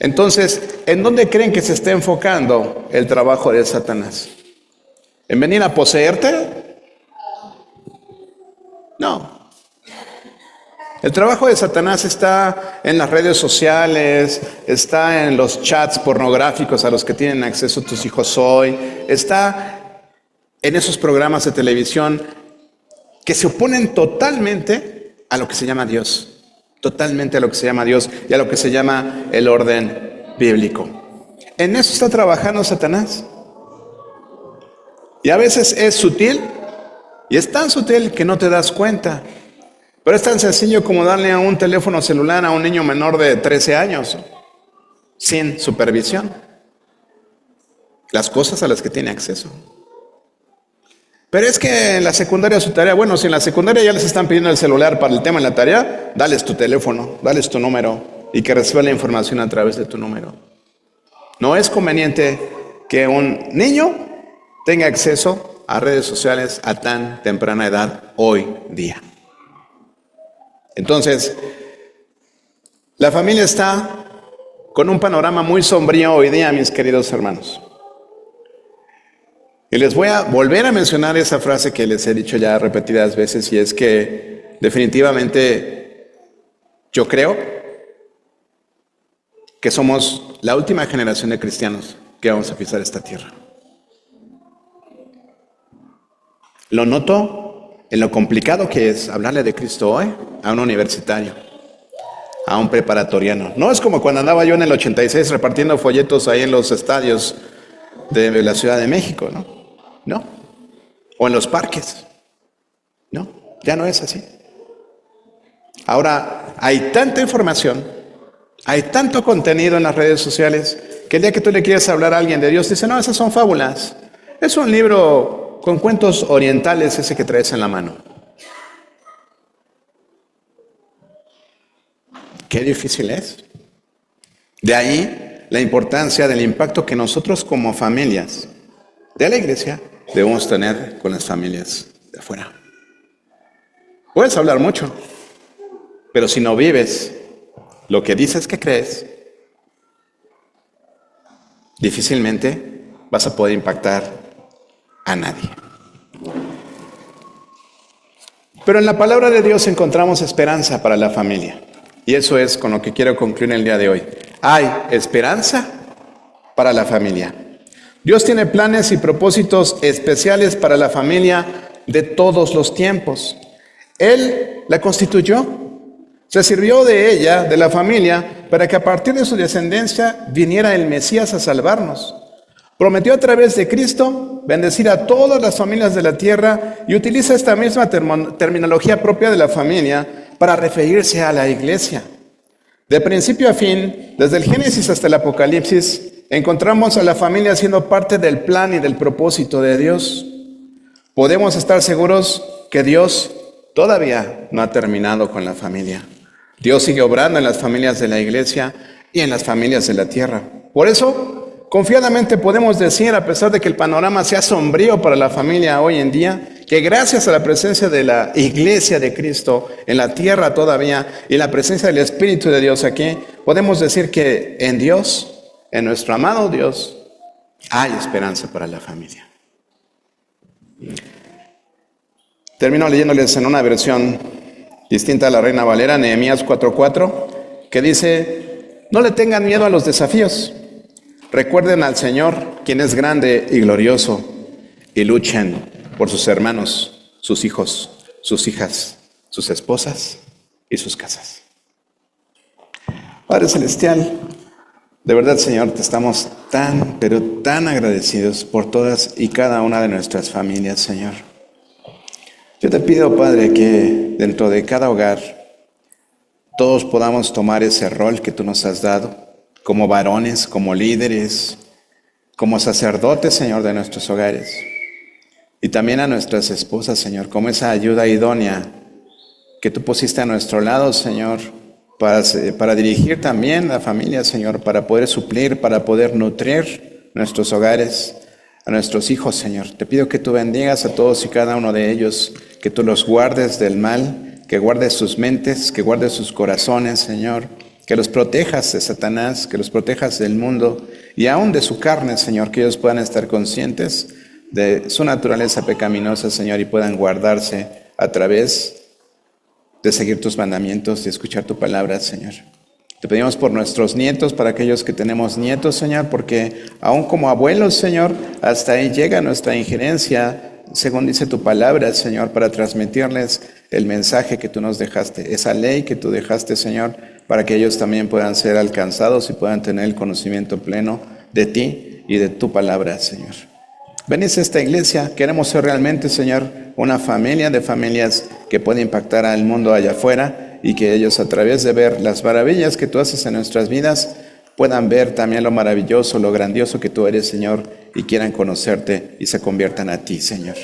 Entonces, ¿en dónde creen que se está enfocando el trabajo de Satanás? ¿En venir a poseerte? No. El trabajo de Satanás está en las redes sociales, está en los chats pornográficos a los que tienen acceso tus hijos hoy, está en esos programas de televisión que se oponen totalmente a lo que se llama Dios, totalmente a lo que se llama Dios y a lo que se llama el orden bíblico. En eso está trabajando Satanás. Y a veces es sutil, y es tan sutil que no te das cuenta. Pero es tan sencillo como darle a un teléfono celular a un niño menor de 13 años, sin supervisión, las cosas a las que tiene acceso. Pero es que en la secundaria su tarea, bueno, si en la secundaria ya les están pidiendo el celular para el tema de la tarea, dales tu teléfono, dales tu número y que reciba la información a través de tu número. No es conveniente que un niño tenga acceso a redes sociales a tan temprana edad hoy día. Entonces, la familia está con un panorama muy sombrío hoy día, mis queridos hermanos. Y les voy a volver a mencionar esa frase que les he dicho ya repetidas veces, y es que definitivamente yo creo que somos la última generación de cristianos que vamos a pisar esta tierra. Lo noto en lo complicado que es hablarle de Cristo hoy a un universitario, a un preparatoriano. No es como cuando andaba yo en el 86 repartiendo folletos ahí en los estadios de la Ciudad de México, ¿no? No. O en los parques. No, ya no es así. Ahora hay tanta información, hay tanto contenido en las redes sociales, que el día que tú le quieres hablar a alguien de Dios, dice, no, esas son fábulas. Es un libro con cuentos orientales ese que traes en la mano. Qué difícil es. De ahí la importancia del impacto que nosotros como familias de la iglesia debemos tener con las familias de afuera. Puedes hablar mucho, pero si no vives lo que dices que crees, difícilmente vas a poder impactar a nadie. Pero en la palabra de Dios encontramos esperanza para la familia. Y eso es con lo que quiero concluir el día de hoy. Hay esperanza para la familia. Dios tiene planes y propósitos especiales para la familia de todos los tiempos. Él la constituyó, se sirvió de ella, de la familia, para que a partir de su descendencia viniera el Mesías a salvarnos. Prometió a través de Cristo bendecir a todas las familias de la tierra y utiliza esta misma terminología propia de la familia para referirse a la iglesia. De principio a fin, desde el Génesis hasta el Apocalipsis, encontramos a la familia siendo parte del plan y del propósito de Dios. Podemos estar seguros que Dios todavía no ha terminado con la familia. Dios sigue obrando en las familias de la iglesia y en las familias de la tierra. Por eso, confiadamente podemos decir, a pesar de que el panorama sea sombrío para la familia hoy en día, que gracias a la presencia de la iglesia de Cristo en la tierra todavía y la presencia del Espíritu de Dios aquí, podemos decir que en Dios, en nuestro amado Dios, hay esperanza para la familia. Termino leyéndoles en una versión distinta a la Reina Valera, Nehemías 4:4, que dice: no le tengan miedo a los desafíos. Recuerden al Señor, quien es grande y glorioso, y luchen por sus hermanos, sus hijos, sus hijas, sus esposas y sus casas. Padre Celestial, de verdad, Señor, te estamos tan, pero tan agradecidos por todas y cada una de nuestras familias, Señor. Yo te pido, Padre, que dentro de cada hogar todos podamos tomar ese rol que tú nos has dado, como varones, como líderes, como sacerdotes, Señor, de nuestros hogares. Y también a nuestras esposas, Señor, como esa ayuda idónea que tú pusiste a nuestro lado, Señor, para dirigir también la familia, Señor, para poder suplir, para poder nutrir nuestros hogares, a nuestros hijos, Señor. Te pido que tú bendigas a todos y cada uno de ellos, que tú los guardes del mal, que guardes sus mentes, que guardes sus corazones, Señor, que los protejas de Satanás, que los protejas del mundo y aún de su carne, Señor, que ellos puedan estar conscientes de su naturaleza pecaminosa, Señor, y puedan guardarse a través de seguir tus mandamientos y escuchar tu palabra, Señor. Te pedimos por nuestros nietos, para aquellos que tenemos nietos, Señor, porque aún como abuelos, Señor, hasta ahí llega nuestra injerencia, según dice tu palabra, Señor, para transmitirles el mensaje que tú nos dejaste, esa ley que tú dejaste, Señor, para que ellos también puedan ser alcanzados y puedan tener el conocimiento pleno de ti y de tu palabra, Señor. Bendice esta iglesia. Queremos ser realmente, Señor, una familia de familias que puede impactar al mundo allá afuera y que ellos, a través de ver las maravillas que tú haces en nuestras vidas, puedan ver también lo maravilloso, lo grandioso que tú eres, Señor, y quieran conocerte y se conviertan a ti, Señor.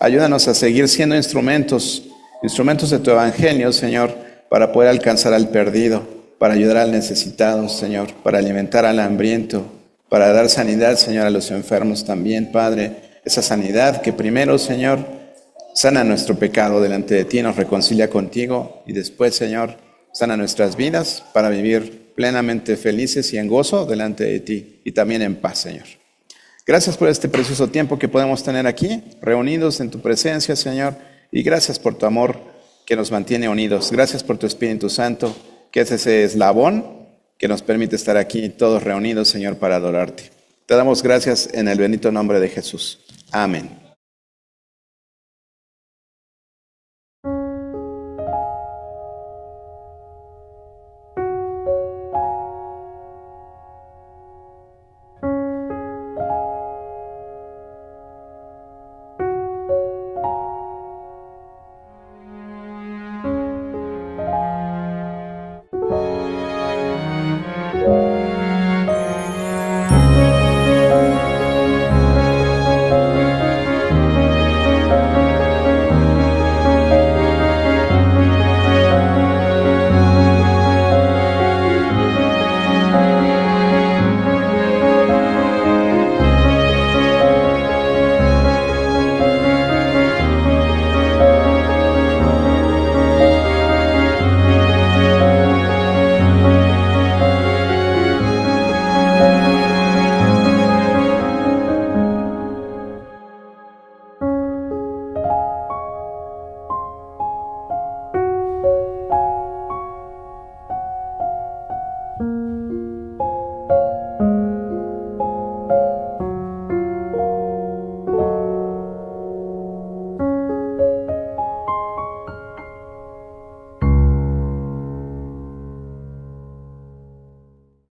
Ayúdanos a seguir siendo instrumentos de tu evangelio, Señor, para poder alcanzar al perdido, para ayudar al necesitado, Señor, para alimentar al hambriento, para dar sanidad, Señor, a los enfermos también, Padre. Esa sanidad que primero, Señor, sana nuestro pecado delante de ti, nos reconcilia contigo y después, Señor, sana nuestras vidas para vivir plenamente felices y en gozo delante de ti y también en paz, Señor. Gracias por este precioso tiempo que podemos tener aquí, reunidos en tu presencia, Señor, y gracias por tu amor que nos mantiene unidos. Gracias por tu Espíritu Santo, que es ese eslabón que nos permite estar aquí todos reunidos, Señor, para adorarte. Te damos gracias en el bendito nombre de Jesús. Amén.